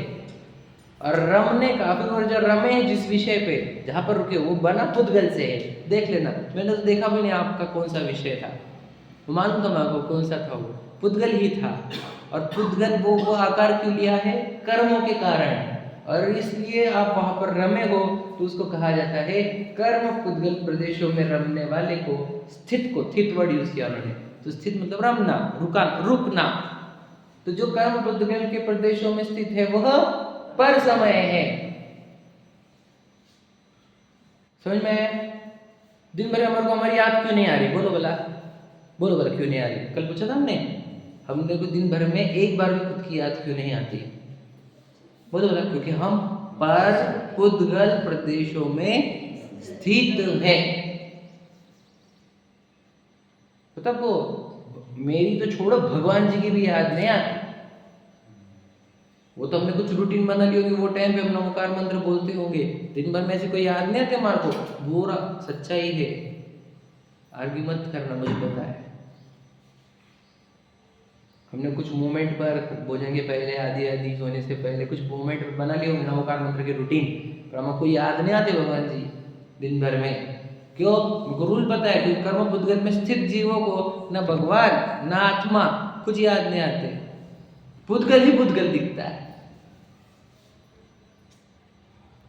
और रमने का फिर, और जो रमे जिस विषय पे जहाँ पर रुके वो बना पुद्गल से है, देख लेना। मैंने तो देखा भी नहीं आपका कौन सा विषय था, मालूम था मैं आपको कौन सा था, वो पुद्गल ही था। और पुद्गल वो आकार क्यों लिया है, कर्मों के कारण, और इसलिए आप वहाँ पर रमे हो तो उसको कहा जाता है कर्म पुद्गल प्रदेशों में रमने वाले को, स्थित को, स्थित वर्ड यूज किया उन्होंने, तो स्थित मतलब रमना, रुकना। तो जो कर्म पुद्गल के प्रदेशों में स्थित है वह पर समय है। समझ में, दिन भर हमारे को हमारी याद क्यों नहीं आ रही, बोलो भला क्यों नहीं आ रही। कल पूछा था हमने को दिन भर में एक बार भी खुद की याद क्यों नहीं आती, बोलो भला, क्योंकि हम पर पुद्गल प्रदेशों में स्थित है। पता को मेरी तो छोड़ो, भगवान जी की भी याद नहीं आती। वो तो हमने कुछ रूटीन बना ली होगी, वो टाइम पे हम नमोकार मंत्र बोलते होंगे, दिन भर में ऐसे कोई याद नहीं आते हमारे को, बुरा सच्चाई है। आर्ग्यू मत करना, मुझे पता है। हमने कुछ मोमेंट पर बोलेंगे पहले, आदि सोने से पहले कुछ मोमेंट बना लिए होंगे नमोकार मंत्र की रूटीन, पर हमको याद नहीं आते भगवान जी दिन भर में। क्यों, हमको रूल पता है कि कर्म पुद्गल में स्थित जीवों को न भगवान न आत्मा कुछ याद नहीं आते, पुद्गल ही पुद्गल दिखता है।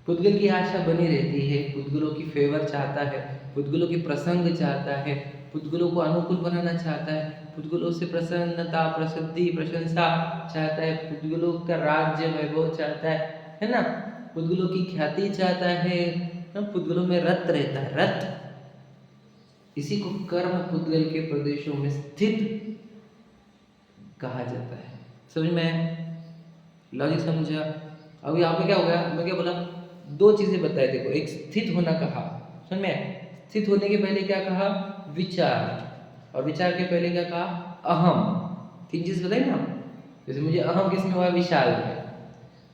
पुद्गल की आशा बनी रहती है, पुद्गलों की फेवर चाहता है, पुद्गलों की प्रसंग चाहता है, पुद्गलों को अनुकूल बनाना चाहता है, पुद्गलों से प्रसन्नता, प्रसिद्धि, प्रशंसा चाहता है, पुद्गलों का राज्य वैभव चाहता है ना, पुद्गलों की ख्याति चाहता है, पुद्गलों में रत रहता है, रत। इसी को कर्म पुद्गल के प्रदेशों में स्थित कहा जाता है। समझ में, लॉजिक समझा। अब यहाँ पे क्या हो गया, मैं क्या बोला, 2 चीजें बताए, देखो, एक स्थित होना कहा, समझ में, स्थित होने के पहले क्या कहा, विचार, और विचार के पहले क्या कहा, अहम। 3 चीज बताई ना, जैसे मुझे अहम किसमें हुआ, विशाल में,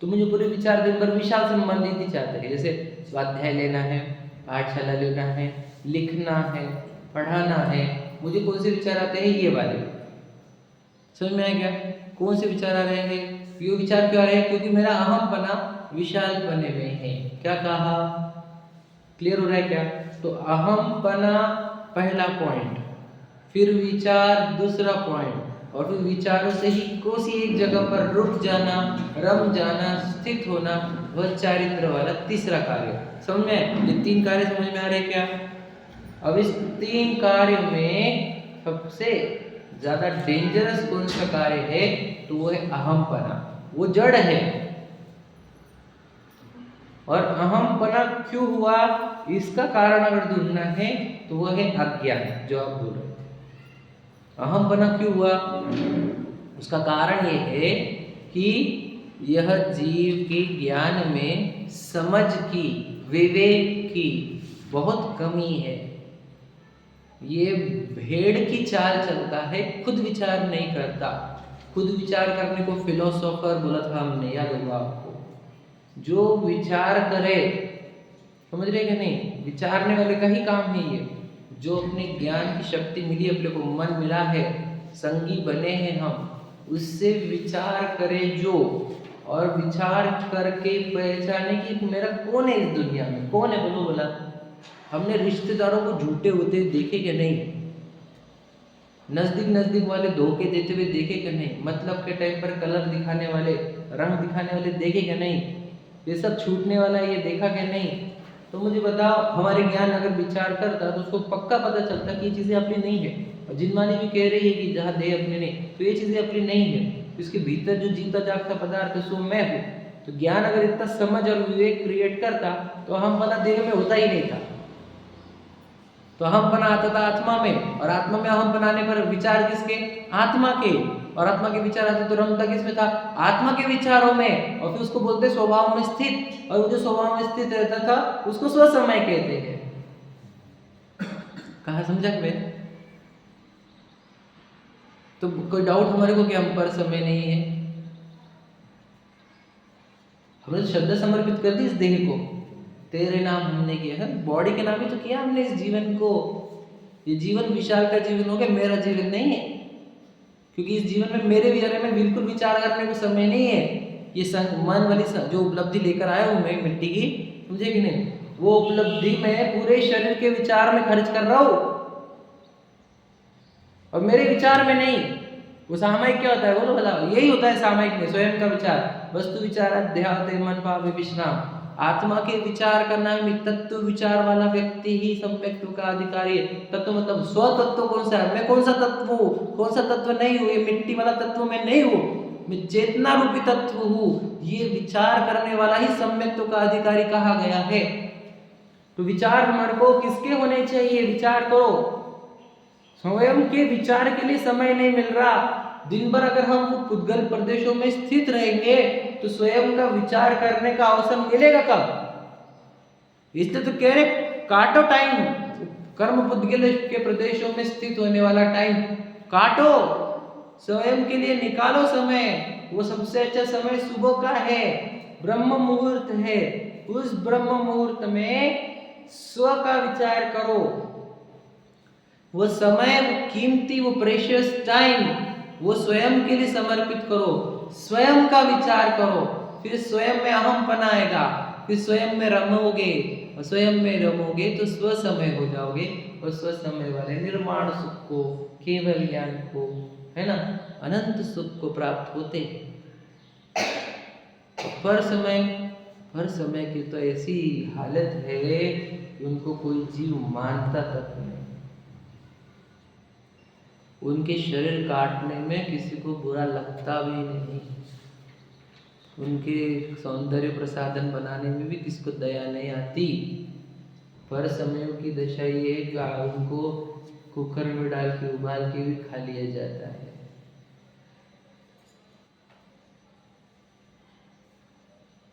तो मुझे पूरे विचार दिन भर विशाल संबंधित ही चाहते हैं। जैसे स्वाध्याय लेना है, पाठशाला लेना है, लिखना है, पढ़ाना है, मुझे कौन से विचार आते हैं, ये वाले। समझ में आया क्या, कौन से विचार आ रहे हैं, ये विचार क्यों आ रहे हैं, क्योंकि मेरा अहम बना विशाल बने में है। क्या कहा, क्लियर हो रहा है क्या। तो अहम बना पहला पॉइंट, फिर विचार दूसरा पॉइंट, और फिर विचारों से ही कोसी एक जगह पर रुक जाना, रम जाना, स्थित होना, वह चारित्र वाला तीसरा कार्य। समझ में, ये 3 कार्य समझ में आ रहे क्या। अब इस 3 कार्य में सबसे ज्यादा डेंजरस कौन सा कार्य है? तो वो है अहमपना। वो जड़ है। और अहमपना क्यों हुआ, इसका कारण अगर ढूंढना है तो वो है अज्ञान, जो आप बोल रहे थे। अहमपना क्यों हुआ? उसका कारण ये है कि यह जीव के ज्ञान में समझ की, विवेक की बहुत कमी है। ये भेड़ की चाल चलता है, खुद विचार नहीं करता। खुद विचार करने को फिलोसोफर बोला था हमने, याद होगा आपको। जो विचार करे, समझ रहे कि नहीं, विचारने वाले का ही काम है ये। जो अपने ज्ञान की शक्ति मिली, अपने को मन मिला है, संगी बने हैं हम, उससे विचार करे जो, और विचार करके पहचाने कि मेरा कौन है इस दुनिया में, कौन है, बोलो बोला। हमने रिश्तेदारों को झूठे होते देखे कि नहीं? नजदीक नजदीक वाले धोखे देते हुए देखे कि नहीं? मतलब के टाइम पर कलर दिखाने वाले, रंग दिखाने वाले देखे कि नहीं? ये सब छूटने वाला ये देखा कि नहीं? तो मुझे बताओ, हमारे ज्ञान अगर विचार करता तो उसको पक्का पता चलता कि ये चीज़ें अपनी नहीं है। और जिनमानी भी कह रही है कि जहाँ देह अपनी नहीं, तो ये चीज़ें अपनी नहीं है। इसके भीतर जो जीता जागता पदार्थ है सो मैं हूँ। तो ज्ञान अगर इतना समझ और विवेक क्रिएट करता तो हम बना देह में होता ही नहीं था। तो अहम बना आता था आत्मा में, और आत्मा में अहम बनाने पर विचार किसके? आत्मा के। और आत्मा के विचार आते तो रमता किसमें था? आत्मा के विचारों में। और फिर उसको बोलते स्वभाव में स्थित, और वो जो स्वभाव में स्थित रहता था उसको स्वसमय कहते हैं। कहा समझा मैं? तो कोई डाउट हमारे को कि हम पर समय नहीं है? हमने तो श्रद्धा समर्पित कर दी इस देह को, तेरे नाम हमने किया है, बॉडी के नाम ही तो किया हमने इस जीवन को। ये जीवन विशाल का जीवन हो गया, मेरा जीवन नहीं है। क्योंकि इस जीवन में मेरे विचार में बिल्कुल विचार करने को समय नहीं है। ये मन वाली जो उपलब्धि लेकर आया हूँ मैं मिट्टी की, समझे कि नहीं, वो उपलब्धि मैं पूरे शरीर के विचार में खर्च कर रहा हूँ, और मेरे विचार में नहीं। वो सामायिक क्या होता है बोलो भला? यही होता है सामायिक में, स्वयं का विचार। वस्तु विचार अध्यात्म मन भाव विश्राम। आत्मा के विचार करना में तत्व विचार वाला व्यक्ति ही सम्यक्त्व का अधिकारी है। तत्व मतलब स्वतत्व कौन सा है? मैं कौन सा तत्व हूँ, कौन सा तत्व नहीं हूँ? ये मिट्टी वाला तत्व मैं नहीं हूँ, मैं चेतना रूपी तत्व हूँ। ये विचार करने वाला ही सम्यक्त्व का अधिकारी कहा गया है। तो विचार हमारे को किसके होने चाहिए? विचार करो। स्वयं के विचार के लिए समय नहीं मिल रहा। दिन भर अगर हम पुद्गल प्रदेशों में स्थित रहेंगे तो स्वयं का विचार करने का अवसर मिलेगा कब? इसलिए तो कह रहे काटो टाइम, कर्म पुद्गल के प्रदेशों में स्थित होने वाला टाइम काटो, स्वयं के लिए निकालो समय। वो सबसे अच्छा समय सुबह का है, ब्रह्म मुहूर्त है। उस ब्रह्म मुहूर्त में स्व का विचार करो। वो समय, वो कीमती, वो प्रेशियस टाइम वो स्वयं के लिए समर्पित करो, स्वयं का विचार करो। फिर स्वयं में अहम आएगा, फिर स्वयं में रमोगे, और स्वयं में रमोगे तो स्व समय हो जाओगे, और स्व समय वाले निर्माण सुख को, केवल ज्ञान को, है ना, अनंत सुख को प्राप्त होते। पर समय की तो ऐसी हालत है कि उनको कोई जीव मानता तक नहीं। उनके शरीर काटने में किसी को बुरा लगता भी नहीं, उनके सौंदर्य प्रसाधन बनाने में भी किसी को दया नहीं आती। पर समयों की दशा ये है कि उनको कुकर में डाल के उबाल के भी खा लिया जाता है।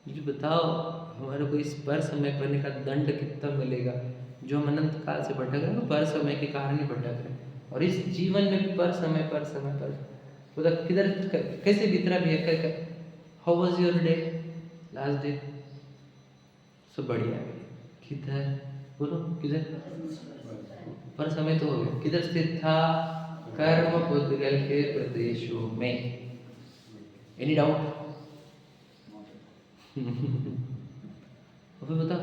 मुझे बताओ, हमारे को इस पर समय करने का दंड कितना मिलेगा? जो हम अनंत काल से भटक रहे हैं, पर समय के कारण ही भटक रहे हैं। और इस जीवन में भी पर समय मतलब किधर कैसे बीत रहा है? How was your day, last day? सब बढ़िया है। किधर बोलो, किधर? पर समय तो हो गया। किधर स्थित था? कर्म पुद्गल के प्रदेशों में। Any doubt? बता,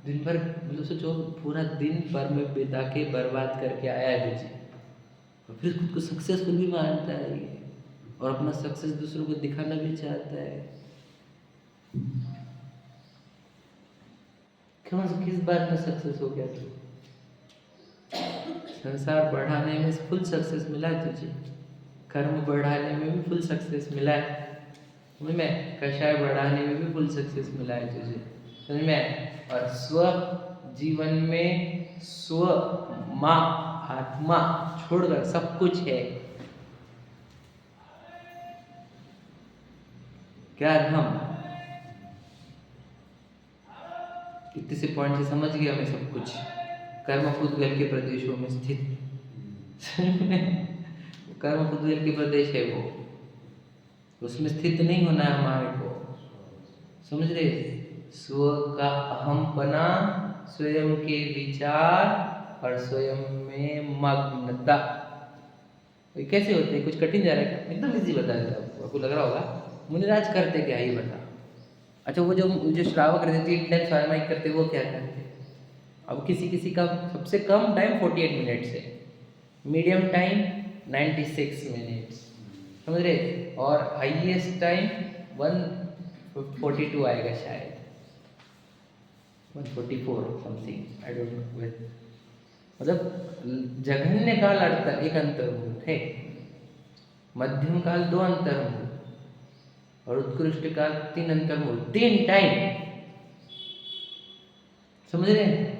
दिन भर मतलब सोचो, पूरा दिन पर में बिता के बर्बाद करके आया है जी, और फिर खुद को सक्सेसफुल भी मानता है ये, और अपना सक्सेस दूसरों को दिखाना भी चाहता है। कौन सा किस बात में सक्सेस हो गया तू? संसार बढ़ाने में फुल सक्सेस मिला है तुझे, कर्म बढ़ाने में भी फुल सक्सेस मिला है, समझ में, कषाय बढ़ाने में भी फुल सक्सेस मिला है तुझे, समझ में। और स्व जीवन में स्व माँ आत्मा छोड़कर सब कुछ है। क्या हम इतने से पॉइंट से समझ गया हमें सब कुछ। कर्म पुद्गल के प्रदेशों में स्थित कर्म पुद्गल के प्रदेश है वो, उसमें स्थित नहीं होना है हमारे को, समझ रहे। स्व का अहमपना, स्वयं के विचार और स्वयं में मग्नता, ये कैसे होते हैं? कुछ कठिन जा रहा है क्या? एकदम इजी बता देता हूँ, आपको लग रहा होगा मुनिराज करते क्या ये बता। अच्छा, वो जो श्रावक रहते 3 टाइम सामायिक करते वो क्या करते? अब किसी का सबसे कम टाइम 48 मिनट्स है, मीडियम टाइम 96 मिनट्स, समझ रहे, और हाईएस्ट टाइम 142 आएगा शायद, 144 समथिंग, आई डोंट नो। मतलब जघन्य काल 1 अंतर्मुहूर्त है, मध्यम काल 2 अंतर्मुहूर्त और उत्कृष्ट काल 3 अंतर्मुहूर्त, 3 टाइम, समझ रहे हैं।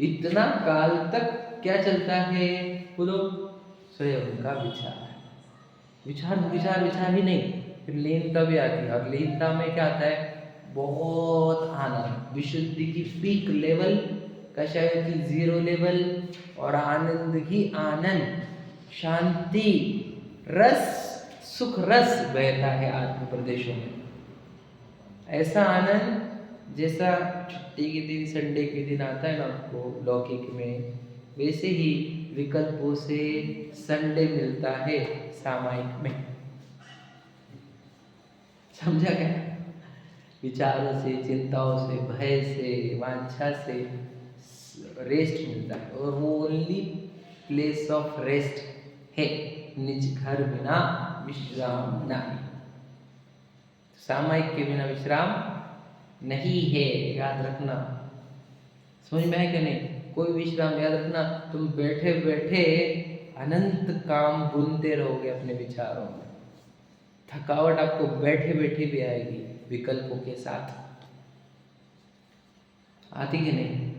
इतना काल तक क्या चलता है बोलो? स्वयं का विचार, विचार विचार विचार ही नहीं, फिर लीनता भी आती है, और लीनता में क्या आता है? बहुत आनंद, विशुद्धि की पीक लेवल, कषाय की 0 लेवल, और आनंद ही आनंद, शांति रस, सुख रस बहता है आत्म प्रदेशों में। ऐसा आनंद जैसा छुट्टी के दिन, संडे के दिन आता है ना आपको लौकिक में, वैसे ही विकल्पों से संडे मिलता है सामायिक में, समझा क्या? विचारों से, चिंताओं से, भय से, वांछा से रेस्ट मिलता है, और वो ओनली प्लेस ऑफ रेस्ट है, निज घर बिना विश्राम नहीं। सामायिक के बिना विश्राम नहीं है, याद रखना। समझ में है कि नहीं? कोई विश्राम, याद रखना, तुम बैठे बैठे अनंत काम बुनते रहोगे अपने विचारों में, थकावट आपको बैठे बैठे भी आएगी विकल्पों के साथ, आती कि नहीं?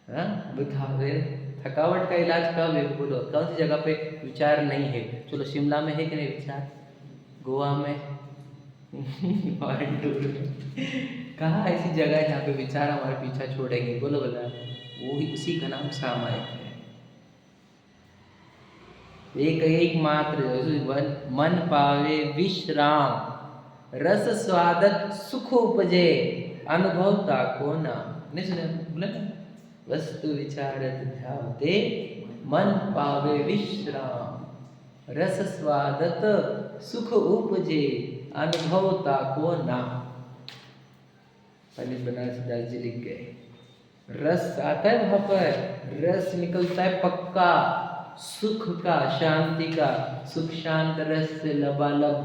हाँ बताओ, थकावट का इलाज कब है बोलो? कौन सी जगह पे विचार नहीं है? चलो शिमला में है कि नहीं विचार, गोवा में कहाँ ऐसी जगह है जहाँ पे विचार हमारे पीछा छोड़ेंगे? बोलो बोला, वो ही, उसी का नाम सामायिक है। एक मात्र मन पावे विश्राम, रस स्वादत सुख उपजे, अनुभवता को नाम। नहीं सुने बोला ना? वस्तु विचारत ध्याते, मन पावे विश्राम, रस स्वादत सुख उपजे, अनुभवता को नाम। पंडित बनारस दास जी लिख गए, रस आता है वहां पर, रस निकलता है पक्का, सुख का, शांति का, सुख शांत रस से लबालब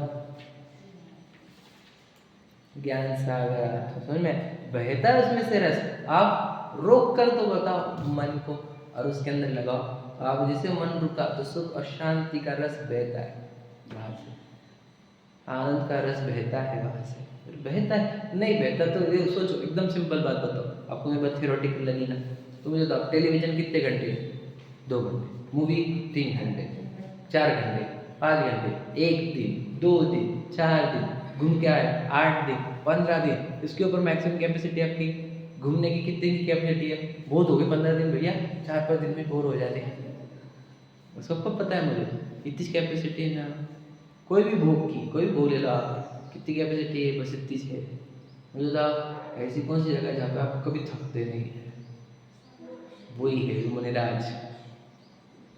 ज्ञान सागर, समझ में बहता है उसमें से रस। आप रोक कर तो बताओ मन को, और उसके अंदर लगाओ, आप जैसे मन रुका तो सुख और शांति का रस बहता है वहां से, आनंद का रस बहता है वहां से। बहता है नहीं बहता तो ये सोचो, एकदम सिंपल बात बताओ आपको, मेरी बात थ्योरेटिकल लगी ना, तो मुझे बताओ टेलीविजन कितने घंटे? 2 घंटे, मूवी 3 घंटे, 4 घंटे, 5 घंटे, 1 दिन, 2 दिन, 4 दिन, घूम के आए 8 दिन, 15 दिन, इसके ऊपर मैक्सिमम कैपेसिटी आपकी घूमने की कितने की कैपेसिटी है? बहुत हो गई 15 दिन भैया, 4-5 दिन में बोर हो जाते हैं, सबको पता है मुझे, इतनी कैपेसिटी है ना, कोई भी भोग ले लो आप, कितनी कैपेसिटी है? बस इतनी है। मुझे बताओ ऐसी कौन सी जगह है जहाँ पे आप कभी थकते नहीं है? वही है मुनिराज।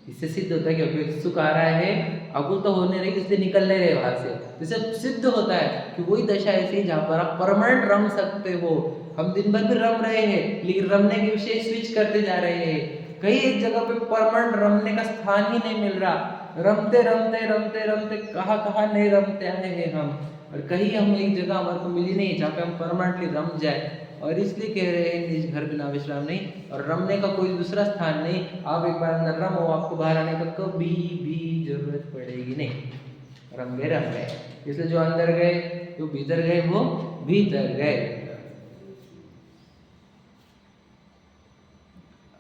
इससे सिद्ध होता है कि अभी सुख आ रहा है, अकुल तो होने रही, इसलिए निकल नहीं रहे वहां से। इससे सिद्ध होता है कि वही दशा ऐसी है जहाँ पर आप परमानेंट रम सकते हो। हम दिन भर भी रम रहे हैं, लेकिन रमने के विषय स्विच करते जा रहे हैं, कहीं एक जगह पे परमानेंट रमने का स्थान ही नहीं मिल रहा। रमते रमते रमते रमते कहाँ नहीं रमते आए हैं हम, और कहीं हम एक जगह हमारे को मिली नहीं जहाँ पे हम परमानेंटली रम जाए और इसलिए कह रहे हैं निज घर बिना विश्राम नहीं, और रमने का कोई दूसरा स्थान नहीं। आप एक बार अंदर रमो, आपको बाहर आने का कभी भी जरूरत पड़ेगी नहीं। रम गए। इसलिए जो अंदर गए, जो भीतर गए, वो भीतर गए,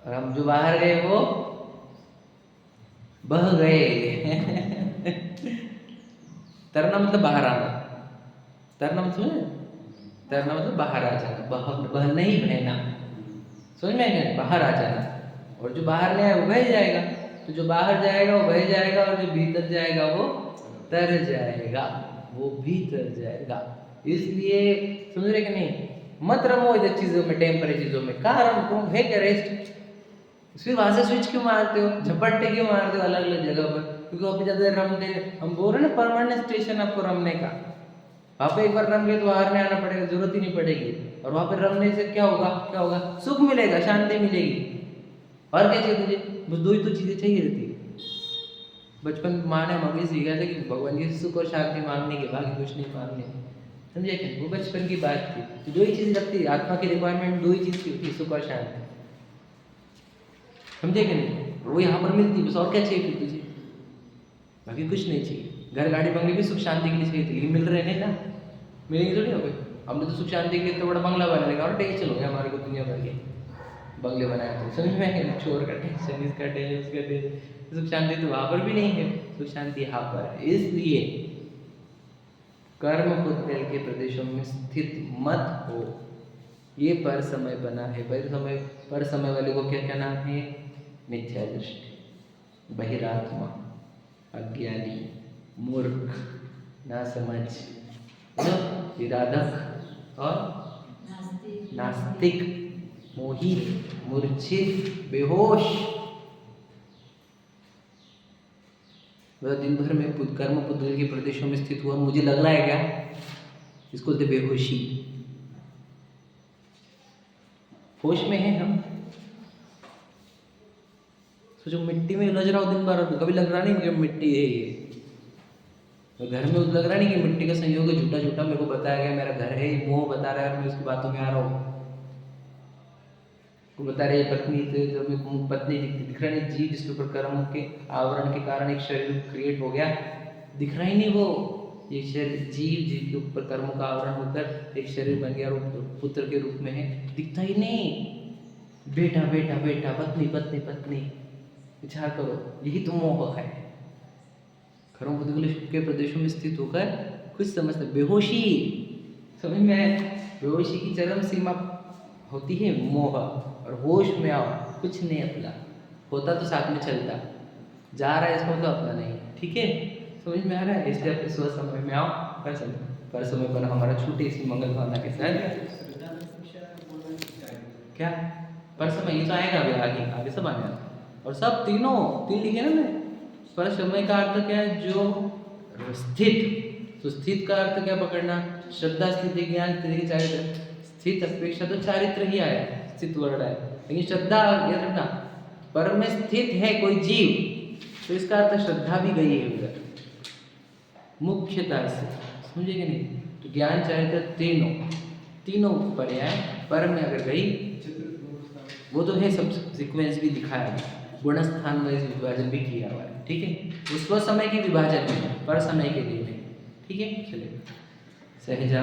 और हम जो बाहर गए वो बह गए। तरना मतलब बाहर आना, तरना मतलब तरना मतलब बाहर आ जाना, बहना ही बहना, समझ में आएगा, बाहर आ जाना। और जो बाहर नहीं आया वो बह जाएगा, तो जो बाहर जाएगा वो बह जाएगा, और जो भीतर जाएगा वो तर जाएगा, वो भीतर जाएगा। इसलिए समझ रहे कि नहीं, मत रमो इधर चीजों में, टेम्परेरी चीजों में। कहाँ रम, तुम है क्या रेस्ट, फिर वहां से स्विच क्यों मारते हो, झपट्टे क्यों मारते हो अलग अलग जगह पर, क्योंकि वहाँ पे ज्यादा रमते। हम बोल रहे ना परमानेंट स्टेशन आपको रमने का, वहाँ पे एक बार रम गए तो बाहर नहीं आना पड़ेगा, जरूरत ही नहीं पड़ेगी। और वहाँ पे रमने से क्या होगा, सुख मिलेगा, शांति मिलेगी। और क्या चाहिए तुझे, बस दो ही तो चीजें चाहिए रहती है। बचपन में माँ ने मम्मी सिखाया था कि भगवान जी से सुख और शांति मांगने के, बाकी कुछ नहीं मांगने, समझे क्या, वो बचपन की बात थी। तो दो ही चीज लगती है, आत्मा की रिक्वायरमेंट दो ही चीज की होती है, सुख और शांति, समझे कि नहीं। वो यहाँ पर मिलती है, बस और क्या चाहिए फिर तुझे, बाकी कुछ नहीं चाहिए। घर गाड़ी बंगले भी सुख शांति के लिए चाहिए थे, लेकिन मिल रहे नहीं ना, मिलेंगे थोड़ी हो गए। हमने तो सुख शांति के लिए तो बड़ा बंगला बना लेगा, और टेंशन हो गया हमारे को दुनिया भर के बंगले बनाए, तो समझ में आएगा, चोर का टेंशन, इसका टेंशन, उसका टेंशन। सुख शांति तो वहां पर भी नहीं है, सुख शांति यहाँ पर है। इसलिए कर्म पुतगल के प्रदेशों में स्थित मत हो, ये पर समय बना है। पर समय वाले को क्या क्या नाम है, मिथ्या दृष्टि, बहिरात्मा, अज्ञानी, मूर्ख, ना समझ, विराधक और नास्तिक, मोहित, मूर्छित, बेहोश। वह दिन भर में कर्म पुतगल के प्रदेशों में स्थित हुआ, मुझे लग रहा है क्या, इसको बोलते बेहोशी। होश में है हम, सोचो मिट्टी में उलझ रहा हूँ दिन भर, कभी लग रहा नहीं मुझे मिट्टी है ये। तो घर में लग रहा नहीं कि मिट्टी का संयोग है, झूठा झूठा मेरे को बताया गया मेरा घर है, मोह बता रहा है, और मैं उसकी बातों में आ रहा हूँ। वो बता रहे पत्नी थे, जब मेरे को पत्नी दिख रहा नहीं, जीव जिसके ऊपर कर्म के आवरण के कारण एक शरीर क्रिएट हो गया, दिख रहा ही नहीं वो, ये शरीर जीव के ऊपर कर्म का आवरण होकर एक शरीर बन गया, और पुत्र के रूप में है, दिखता ही नहीं। बेटा बेटा बेटा, पत्नी पत्नी पत्नी, विचार करो, यही तो मोह है। कर्म पुतगल के प्रदेशों में स्थित होकर कुछ समझते, बेहोशी, समझ में आए, बेहोशी की चरम सीमा होती है मोह। और होश में आओ, कुछ नहीं अपना होता तो साथ में चलता, जा रहा है इसको तो अपना नहीं, ठीक है, समझ में आ रहा है। इसलिए अपने स्व समय में आओ, पर समय पर हमारा छूटे इसी मंगल भावना के साथ। क्या पर समय, ये तो आएगा अभी, आगे सब आएगा। और सब तीन लिखे ना मैं। पर समय का अर्थ क्या है, जो स्थित, तो स्थित का अर्थ क्या पकड़ना, श्रद्धा, स्थिति, ज्ञान, स्थिति, चारित्र। स्थित अपेक्षा तो चारित्र ही आया, स्थित वर्ड है, लेकिन श्रद्धा याद रखना, पर में स्थित है कोई जीव, तो इसका अर्थ श्रद्धा भी गई है उधर मुख्यतः से, समझे कि नहीं। तो ज्ञान, चारित्र, तीनों पर्याय पर में अगर गई, वो तो है, सब सीक्वेंस भी दिखाया है, गुणस्थान में विभाजन भी किया हुआ है, ठीक है। उस समय की विभाजन में, पर समय के लिए नहीं, ठीक है। चलिए सहजा